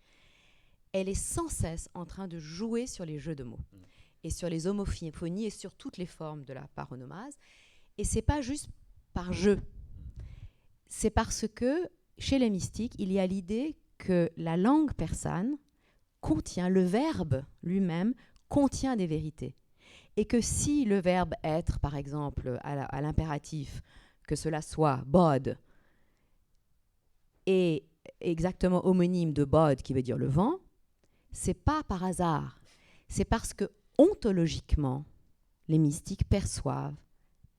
elle est sans cesse en train de jouer sur les jeux de mots. Et sur les homophonies et sur toutes les formes de la paronomase. Et c'est pas juste par jeu. C'est parce que, chez les mystiques, il y a l'idée que la langue persane contient, le verbe lui-même contient des vérités. Et que si le verbe être, par exemple, à l'impératif, que cela soit bod, est exactement homonyme de bod, qui veut dire le vent, c'est pas par hasard. C'est parce que ontologiquement, les mystiques perçoivent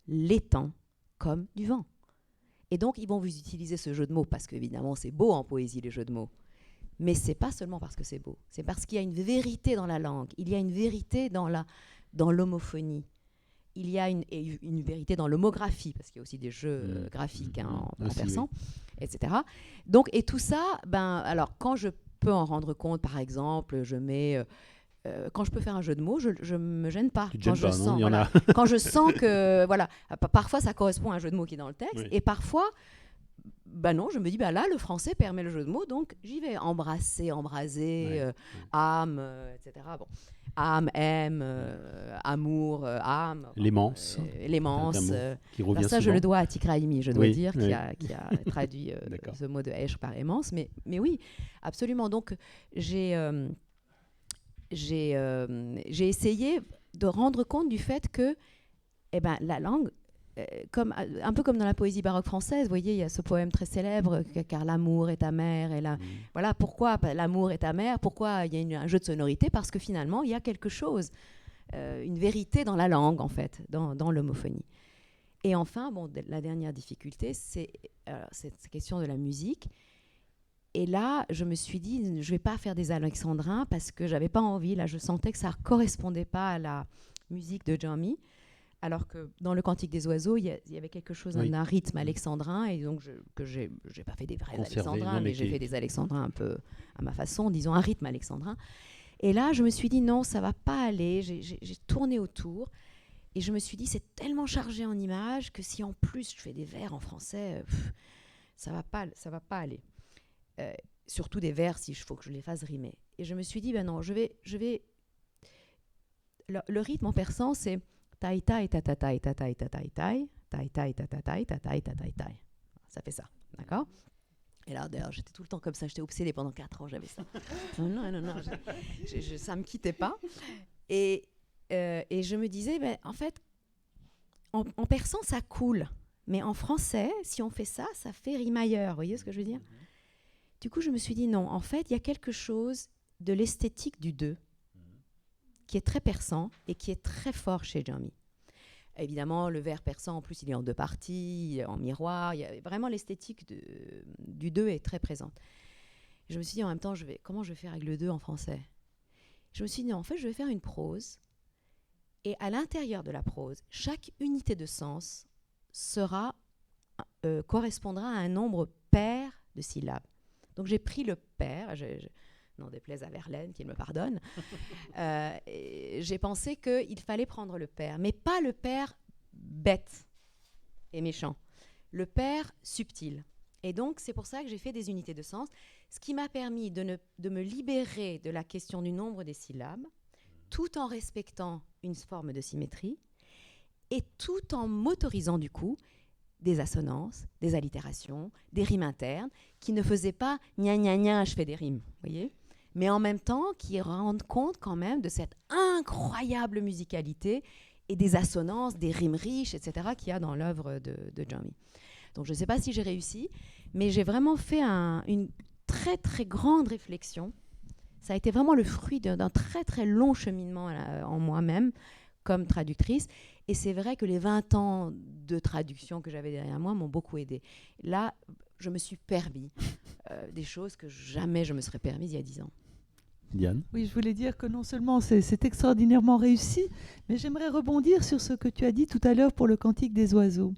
l'étang comme du vent. Et donc, ils vont vous utiliser ce jeu de mots, parce qu'évidemment, c'est beau en poésie, les jeux de mots. Mais ce n'est pas seulement parce que c'est beau, c'est parce qu'il y a une vérité dans la langue, il y a une vérité dans l'homophonie, il y a une vérité dans l'homographie, parce qu'il y a aussi des jeux graphiques en persan, etc. Donc, et tout ça, alors, quand je peux en rendre compte, par exemple, je mets... quand je peux faire un jeu de mots, je ne me gêne pas. Quand je sens que, voilà, parfois ça correspond à un jeu de mots qui est dans le texte, et parfois, non, je me dis, là, le français permet le jeu de mots, donc j'y vais. Embrasser, embraser, âme, etc. Bon. Âme, aime, amour, âme.
L'aimance.
L'aimance.
Qui revient
ça,
souvent.
je le dois à Tikraimi, je dois dire, qui a traduit ce mot de Esh par aimance. Mais oui, absolument. Donc, j'ai essayé de rendre compte du fait que la langue, un peu comme dans la poésie baroque française, vous voyez, il y a ce poème très célèbre, car l'amour est amer. Et voilà, pourquoi l'amour est amer, pourquoi il y a un jeu de sonorité, parce que finalement, il y a quelque chose, une vérité dans la langue, en fait, dans l'homophonie. Et enfin, la dernière difficulté, c'est cette question de la musique. Et là, je me suis dit, je ne vais pas faire des alexandrins parce que je n'avais pas envie. Là, je sentais que ça ne correspondait pas à la musique de Jeremy. Alors que dans le Cantique des oiseaux, il y avait quelque chose, un rythme alexandrin. Et donc, je n'ai pas fait des vrais alexandrins, mais j'ai fait des alexandrins un peu à ma façon, disons un rythme alexandrin. Et là, je me suis dit, non, ça ne va pas aller. J'ai tourné autour. Et je me suis dit, c'est tellement chargé en images que si en plus je fais des vers en français, ça ne va pas aller. Surtout des vers, il faut que je les fasse rimer. Et je me suis dit, non, je vais... Le rythme en persan, c'est tai tai ta ta tai ta tai ta tai tai tai tai ta ta tai ta tai ta tai tai. Ça fait ça, d'accord? Et là, d'ailleurs, j'étais tout le temps comme ça, j'étais obsédée pendant 4 ans, j'avais ça. Non, ça me quittait pas. Et je me disais, en fait, en persan, ça coule. Mais en français, si on fait ça, ça fait rimailleur. Vous voyez ce que je veux dire? Du coup, je me suis dit non, en fait, il y a quelque chose de l'esthétique du deux qui est très persan et qui est très fort chez Jeremy. Évidemment, le vers persan, en plus, il est en 2 parties, en miroir. Il y a vraiment l'esthétique du deux est très présente. Je me suis dit en même temps, comment je vais faire avec le deux en français? Je me suis dit non, en fait, je vais faire une prose. Et à l'intérieur de la prose, chaque unité de sens correspondra à un nombre pair de syllabes. Donc j'ai pris le pair, n'en déplaise à Verlaine, qu'il me pardonne, j'ai pensé qu'il fallait prendre le pair, mais pas le pair bête et méchant, le pair subtil. Et donc c'est pour ça que j'ai fait des unités de sens, ce qui m'a permis de me libérer de la question du nombre des syllabes, tout en respectant une forme de symétrie, et tout en m'autorisant du coup des assonances, des allitérations, des rimes internes, qui ne faisaient pas gna gna gna, je fais des rimes, voyez, mais en même temps qui rendent compte quand même de cette incroyable musicalité et des assonances, des rimes riches, etc., qu'il y a dans l'œuvre de Jaume. Donc je ne sais pas si j'ai réussi, mais j'ai vraiment fait une très très grande réflexion. Ça a été vraiment le fruit d'un très très long cheminement en moi-même comme traductrice. Et c'est vrai que les 20 ans de traduction que j'avais derrière moi m'ont beaucoup aidée. Là, je me suis permis des choses que jamais je me serais permises il y a 10 ans.
Diane ?
Oui, je voulais dire que non seulement c'est extraordinairement réussi, mais j'aimerais rebondir sur ce que tu as dit tout à l'heure pour le Cantique des oiseaux.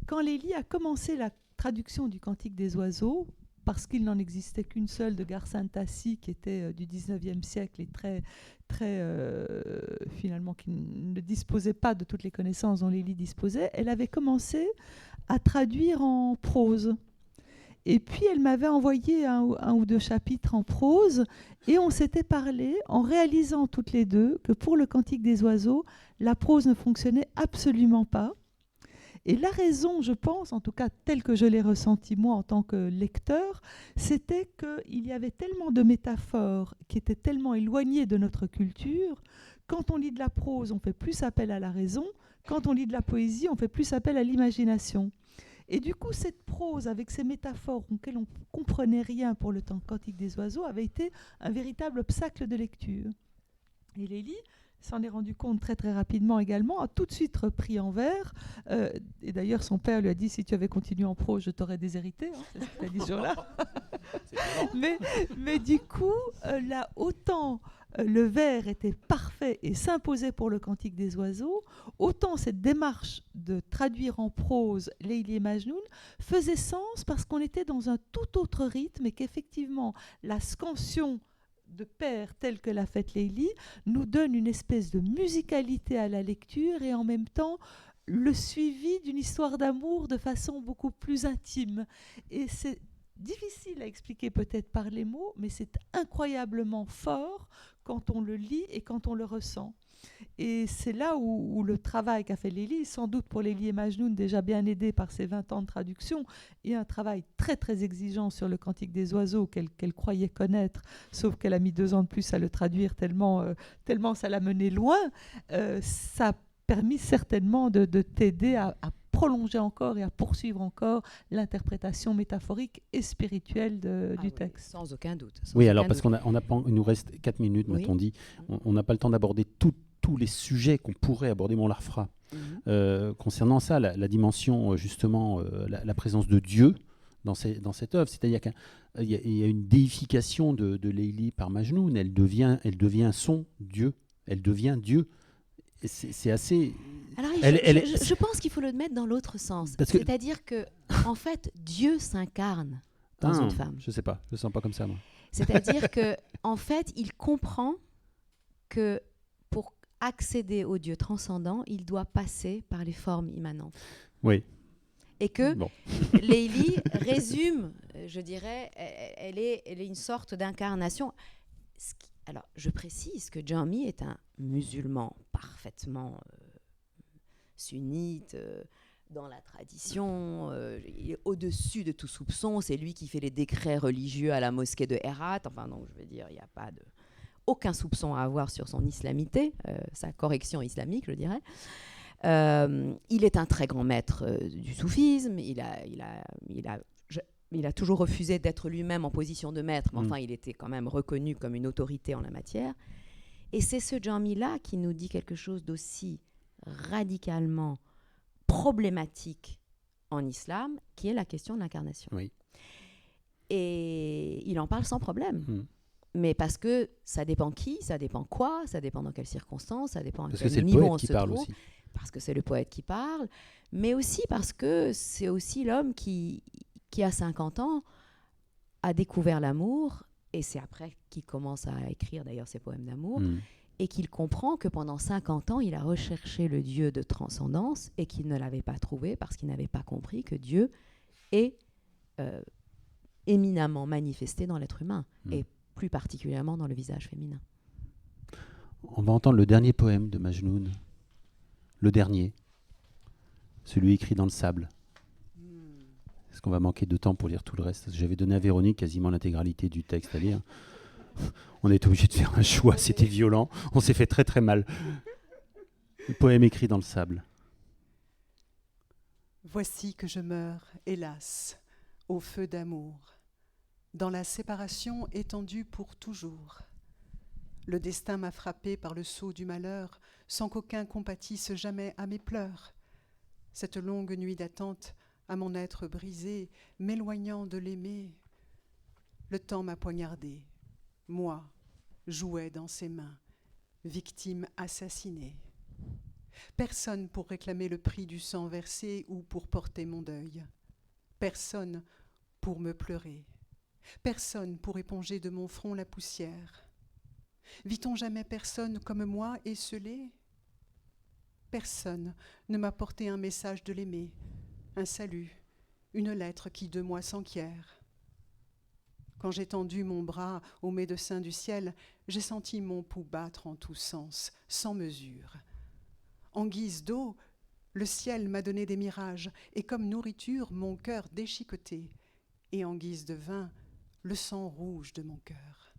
Quand Lélie a commencé la traduction du Cantique des oiseaux, parce qu'il n'en existait qu'une seule de Garcin Tassi, qui était du 19e siècle et finalement qui ne disposait pas de toutes les connaissances dont Lélie disposait, elle avait commencé à traduire en prose. Et puis, elle m'avait envoyé un ou deux chapitres en prose et on s'était parlé, en réalisant toutes les deux, que pour le Cantique des oiseaux, la prose ne fonctionnait absolument pas. Et la raison, je pense, en tout cas telle que je l'ai ressentie moi en tant que lecteur, c'était qu'il y avait tellement de métaphores qui étaient tellement éloignées de notre culture. Quand on lit de la prose, on fait plus appel à la raison. Quand on lit de la poésie, on fait plus appel à l'imagination. Et du coup, cette prose, avec ces métaphores auxquelles on ne comprenait rien pour le Cantique des oiseaux, avait été un véritable obstacle de lecture. Et Lélie s'en est rendu compte très très rapidement également, a tout de suite repris en vers. Et d'ailleurs, son père lui a dit, si tu avais continué en prose, je t'aurais déshérité. C'est ce qu'il a dit ce jour-là. mais du coup, là, autant le vers était parfait et s'imposait pour le Cantique des oiseaux, autant cette démarche de traduire en prose Layli et Majnoun faisait sens parce qu'on était dans un tout autre rythme et qu'effectivement, la scansion de père telle que l'a faite Layli nous donne une espèce de musicalité à la lecture et en même temps le suivi d'une histoire d'amour de façon beaucoup plus intime. Et c'est difficile à expliquer peut-être par les mots, mais c'est incroyablement fort quand on le lit et quand on le ressent. Et c'est là où le travail qu'a fait Lélie, sans doute pour Layli et Majnoun, déjà bien aidé par ses 20 ans de traduction, et un travail très très exigeant sur le Cantique des oiseaux qu'elle croyait connaître, sauf qu'elle a mis 2 ans de plus à le traduire tellement ça l'a mené loin, ça a permis certainement de t'aider à prolonger encore et à poursuivre encore l'interprétation métaphorique et spirituelle du texte.
Sans aucun doute.
Oui, alors parce il nous reste 4 minutes,
oui.
m'a-t-on dit. On n'a pas le temps d'aborder tous les sujets qu'on pourrait aborder, mais on la refera. Concernant ça, la dimension, justement, la présence de Dieu dans cette œuvre, c'est-à-dire qu'il y a une déification de Layli par Majnoun, elle devient son Dieu, elle devient Dieu. C'est assez...
Alors, je pense qu'il faut le mettre dans l'autre sens. C'est-à-dire que, en fait, Dieu s'incarne dans une femme.
Je ne sais pas, je ne le sens pas comme ça, moi.
C'est-à-dire que, en fait, il comprend que pour accéder au Dieu transcendant, il doit passer par les formes immanentes.
Oui.
Et que Layli résume, je dirais, elle est une sorte d'incarnation. Alors, je précise que Jaume est un musulman parfaitement sunnite, dans la tradition, il est au-dessus de tout soupçon, c'est lui qui fait les décrets religieux à la mosquée de Herat, enfin donc je veux dire, il n'y a pas aucun soupçon à avoir sur son islamité, sa correction islamique, je dirais. Il est un très grand maître du soufisme, il a toujours refusé d'être lui-même en position de maître, mais enfin, il était quand même reconnu comme une autorité en la matière. Et c'est ce Jaume-là qui nous dit quelque chose d'aussi radicalement problématique en islam, qui est la question de l'incarnation.
Oui.
Et il en parle sans problème. Mais parce que ça dépend qui, ça dépend quoi, ça dépend dans quelles circonstances, ça dépend à quel niveau on se trouve. Aussi. Parce que c'est le poète qui parle, mais aussi parce que c'est aussi l'homme qui a 50 ans, a découvert l'amour, et c'est après qu'il commence à écrire d'ailleurs ses poèmes d'amour, et qu'il comprend que pendant 50 ans, il a recherché le Dieu de transcendance et qu'il ne l'avait pas trouvé parce qu'il n'avait pas compris que Dieu est éminemment manifesté dans l'être humain, et plus particulièrement dans le visage féminin.
On va entendre le dernier poème de Majnoun, le dernier. celui écrit dans le sable. Est-ce qu'on va manquer de temps pour lire tout le reste? J'avais donné à Véronique quasiment l'intégralité du texte à lire. On est obligé de faire un choix, c'était violent. On s'est fait très très mal. Le poème écrit dans le sable.
Voici que je meurs, hélas, au feu d'amour, dans la séparation étendue pour toujours. Le destin m'a frappé par le sceau du malheur, sans qu'aucun compatisse jamais à mes pleurs. Cette longue nuit d'attente à mon être brisé, m'éloignant de l'aimer. Le temps m'a poignardé, moi, jouet dans ses mains, victime assassinée. Personne pour réclamer le prix du sang versé ou pour porter mon deuil. Personne pour me pleurer. Personne pour éponger de mon front la poussière. Vit-on jamais personne comme moi esselée? Personne ne m'a porté un message de l'aimer, un salut, une lettre qui de moi s'enquiert. Quand j'ai tendu mon bras au médecin du ciel, j'ai senti mon pouls battre en tous sens, sans mesure. En guise d'eau, le ciel m'a donné des mirages, et comme nourriture, mon cœur déchiqueté, et en guise de vin, le sang rouge de mon cœur.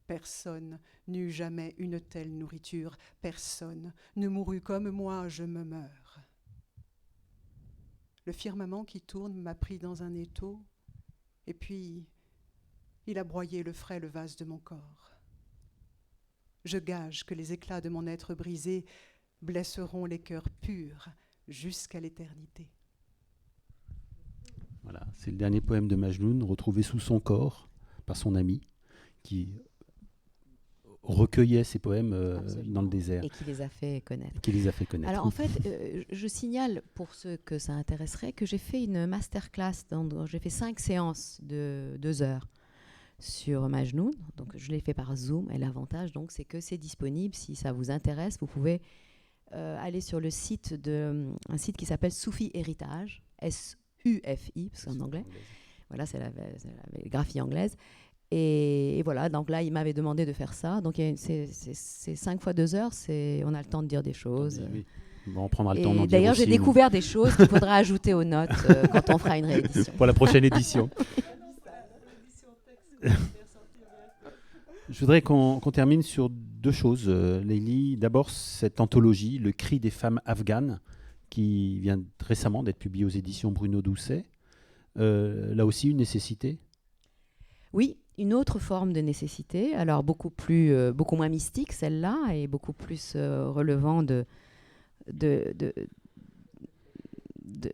Personne n'eut jamais une telle nourriture, personne ne mourut comme moi, je me meurs. Le firmament qui tourne m'a pris dans un étau, et puis il a broyé le vase de mon corps. Je gage que les éclats de mon être brisé blesseront les cœurs purs jusqu'à l'éternité.
Voilà, c'est le dernier poème de Majnoun, retrouvé sous son corps par son ami, qui recueillait ses poèmes dans le désert.
Et qui les a fait connaître.
Alors
en fait, je signale pour ceux que ça intéresserait que j'ai fait une masterclass, j'ai fait 5 séances de 2 heures sur Majnoun. Donc je l'ai fait par Zoom et l'avantage donc c'est que c'est disponible. Si ça vous intéresse, vous pouvez aller sur le site un site qui s'appelle Soufi Héritage, SUFI, parce que c'est en anglais. Voilà, c'est la graphie anglaise. Et voilà, donc là, il m'avait demandé de faire ça. Donc c'est 5 fois 2 heures, on a le temps de dire des choses.
Oui. Bon, on prendra le temps d'en dire
d'ailleurs,
aussi,
j'ai découvert des choses qu'il faudra ajouter aux notes quand on fera une réédition.
Pour la prochaine édition. Je voudrais qu'on termine sur 2 choses, Leili. D'abord, cette anthologie, Le cri des femmes afghanes, qui vient récemment d'être publiée aux éditions Bruno Doucet. Là aussi, une nécessité?
Oui, une autre forme de nécessité, alors beaucoup moins mystique celle-là, et beaucoup plus relevant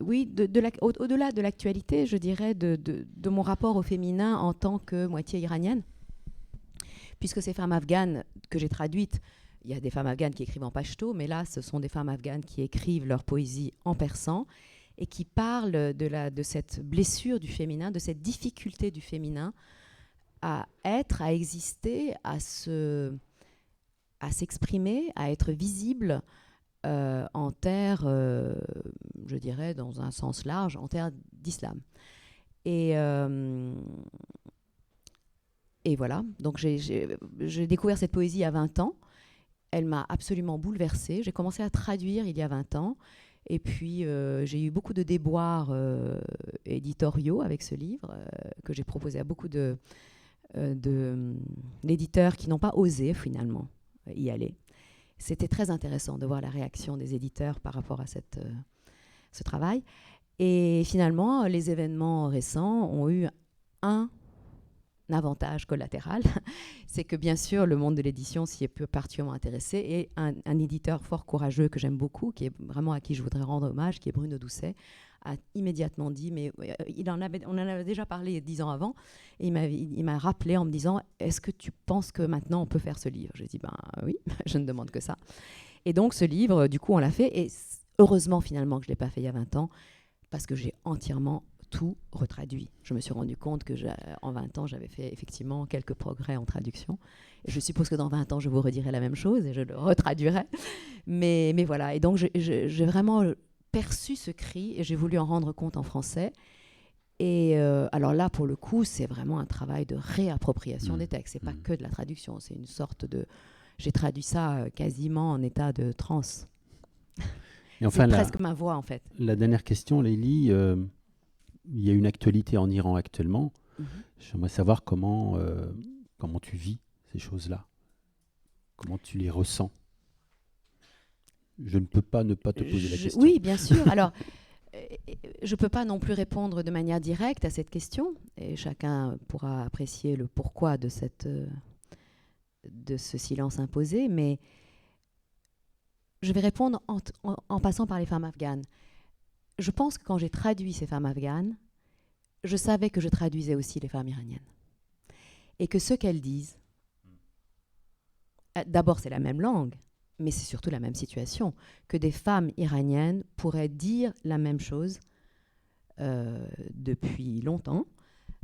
au-delà de l'actualité, je dirais, de mon rapport au féminin en tant que moitié iranienne. Puisque ces femmes afghanes que j'ai traduites, il y a des femmes afghanes qui écrivent en pachto, mais là, ce sont des femmes afghanes qui écrivent leur poésie en persan et qui parlent de cette blessure du féminin, de cette difficulté du féminin à être, à exister, à s'exprimer, à être visible en terre, je dirais, dans un sens large, en terre d'islam. Et voilà, donc j'ai découvert cette poésie à 20 ans. Elle m'a absolument bouleversée. J'ai commencé à traduire il y a 20 ans. Et puis, j'ai eu beaucoup de déboires éditoriaux avec ce livre que j'ai proposé à beaucoup d'éditeurs qui n'ont pas osé, finalement, y aller. C'était très intéressant de voir la réaction des éditeurs par rapport à ce travail. Et finalement, les événements récents ont eu un avantage collatéral, c'est que bien sûr le monde de l'édition s'y est particulièrement intéressé, et un éditeur fort courageux que j'aime beaucoup, qui est vraiment à qui je voudrais rendre hommage, qui est Bruno Doucet, a immédiatement dit, mais on en avait déjà parlé 10 ans avant, et il m'a rappelé en me disant, est-ce que tu penses que maintenant on peut faire ce livre? J'ai dit, ben oui, je ne demande que ça. Et donc ce livre, du coup on l'a fait, et heureusement finalement que je ne l'ai pas fait il y a 20 ans, parce que j'ai entièrement tout retraduit. Je me suis rendu compte que en 20 ans, j'avais fait effectivement quelques progrès en traduction. Et je suppose que dans 20 ans, je vous redirai la même chose et je le retraduirai. Mais voilà. Et donc, j'ai vraiment perçu ce cri et j'ai voulu en rendre compte en français. Et alors là, pour le coup, c'est vraiment un travail de réappropriation des textes. C'est pas que de la traduction. C'est une sorte de... J'ai traduit ça quasiment en état de transe.
Et enfin,
c'est presque ma voix, en fait.
la dernière question, Leïli, il y a une actualité en Iran actuellement. J'aimerais savoir comment tu vis ces choses-là. Comment tu les ressens. Je ne peux pas ne pas te poser la question.
Oui, bien sûr. Alors, je ne peux pas non plus répondre de manière directe à cette question, et chacun pourra apprécier le pourquoi de ce silence imposé, mais je vais répondre en passant par les femmes afghanes. Je pense que quand j'ai traduit ces femmes afghanes, je savais que je traduisais aussi les femmes iraniennes. Et que ce qu'elles disent, d'abord c'est la même langue, mais c'est surtout la même situation, que des femmes iraniennes pourraient dire la même chose depuis longtemps,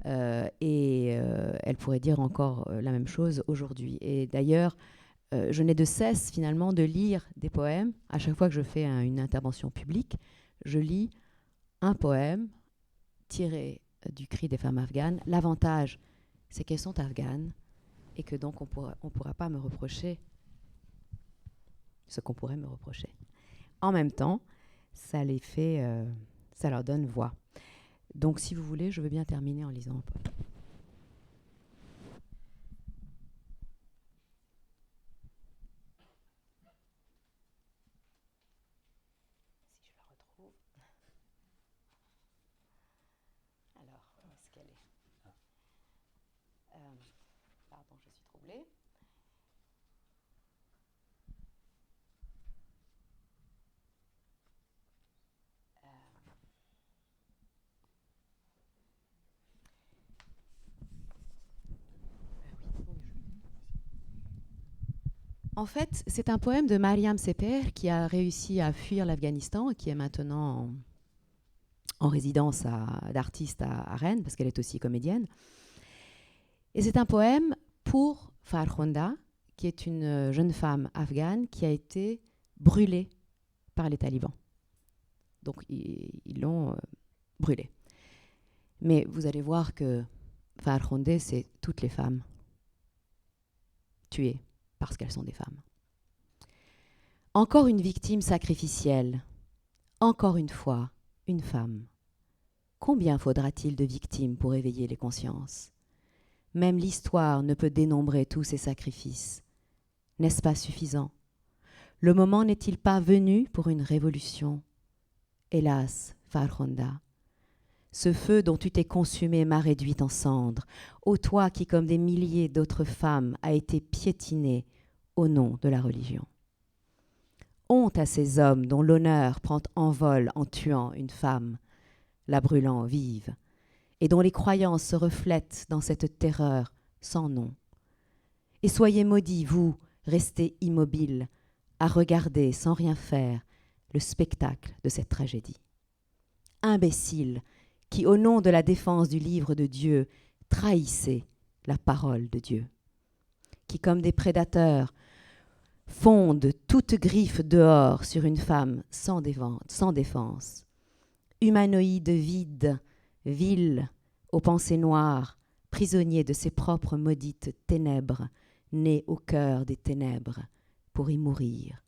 et elles pourraient dire encore la même chose aujourd'hui. Et d'ailleurs, je n'ai de cesse finalement de lire des poèmes. À chaque fois que je fais une intervention publique, je lis un poème tiré du cri des femmes afghanes. L'avantage, c'est qu'elles sont afghanes et que donc on pourra pas me reprocher ce qu'on pourrait me reprocher. En même temps, ça les fait, ça leur donne voix. Donc, si vous voulez, je veux bien terminer en lisant un peu. Si je la retrouve. Alors, où est-ce qu'elle est ? Pardon, je suis troublée. En fait, c'est un poème de Mariam Seper qui a réussi à fuir l'Afghanistan et qui est maintenant en résidence d'artiste à Rennes, parce qu'elle est aussi comédienne. Et c'est un poème pour Farkhonda, qui est une jeune femme afghane qui a été brûlée par les talibans. Donc, ils l'ont brûlée. Mais vous allez voir que Farkhonda, c'est toutes les femmes tuées parce qu'elles sont des femmes. Encore une victime sacrificielle, encore une fois, une femme. Combien faudra-t-il de victimes pour éveiller les consciences ? Même l'histoire ne peut dénombrer tous ces sacrifices. N'est-ce pas suffisant ? Le moment n'est-il pas venu pour une révolution ? Hélas, Farkhonda, ce feu dont tu t'es consumé m'a réduite en cendres. Ô toi qui, comme des milliers d'autres femmes, a été piétiné au nom de la religion. Honte à ces hommes dont l'honneur prend envol en tuant une femme, la brûlant vive, et dont les croyances se reflètent dans cette terreur sans nom. Et soyez maudits, vous, restés immobiles, à regarder sans rien faire le spectacle de cette tragédie. Imbéciles, qui, au nom de la défense du livre de Dieu, trahissaient la parole de Dieu, qui, comme des prédateurs, fondent toute griffe dehors sur une femme sans défense, humanoïde vide, vil, aux pensées noires, prisonnier de ses propres maudites ténèbres, né au cœur des ténèbres, pour y mourir.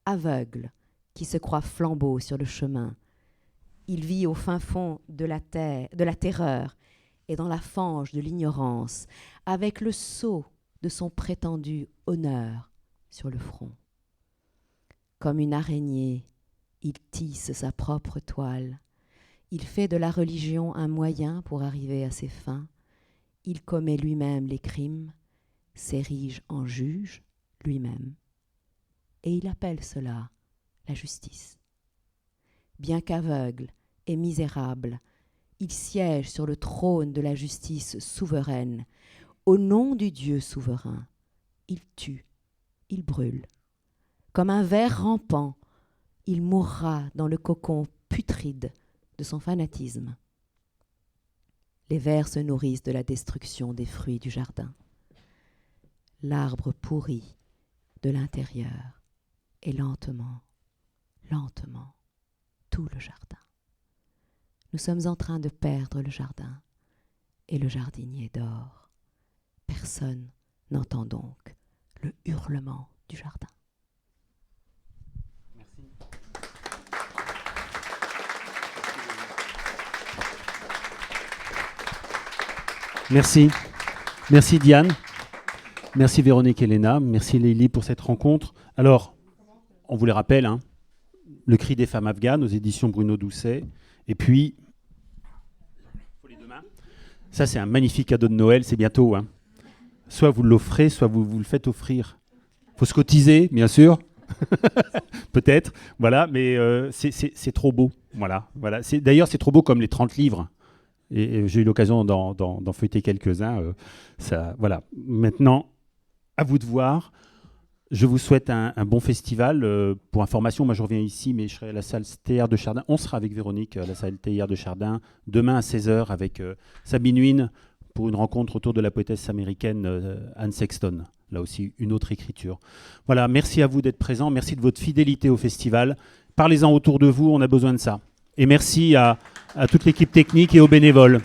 Aveugle, qui se croit flambeau sur le chemin, il vit au fin fond de la terreur et dans la fange de l'ignorance, avec le sceau de son prétendu honneur sur le front. Comme une araignée, il tisse sa propre toile. Il fait de la religion un moyen pour arriver à ses fins. Il commet lui-même les crimes, s'érige en juge lui-même. Et il appelle cela la justice. Bien qu'aveugle et misérable, il siège sur le trône de la justice souveraine. Au nom du Dieu souverain, il tue, il brûle. Comme un ver rampant, il mourra dans le cocon putride de son fanatisme. Les vers se nourrissent de la destruction des fruits du jardin. L'arbre pourrit de l'intérieur et lentement, lentement, tout le jardin. Nous sommes en train de perdre le jardin et le jardinier dort. Personne n'entend donc le hurlement du jardin.
Merci. Merci. Merci Diane. Merci Véronique et Léna. Merci Leili pour cette rencontre. Alors, on vous les rappelle, hein, Le cri des femmes afghanes aux éditions Bruno Doucet. Et puis, ça c'est un magnifique cadeau de Noël, c'est bientôt. Hein. Soit vous l'offrez, soit vous le faites offrir. Il faut se cotiser, bien sûr. Peut-être, voilà, mais c'est trop beau. Voilà. D'ailleurs, c'est trop beau comme les 30 livres. Et j'ai eu l'occasion d'en feuilleter quelques-uns. Voilà. Maintenant, à vous de voir. Je vous souhaite un bon festival. Pour information, moi je reviens ici, mais je serai à la salle Théâtre de Chardin. On sera avec Véronique à la salle Théâtre de Chardin demain à 16h avec Sabine Huynh pour une rencontre autour de la poétesse américaine Anne Sexton. Là aussi, une autre écriture. Voilà, merci à vous d'être présents. Merci de votre fidélité au festival. Parlez-en autour de vous, on a besoin de ça. Et merci à toute l'équipe technique et aux bénévoles.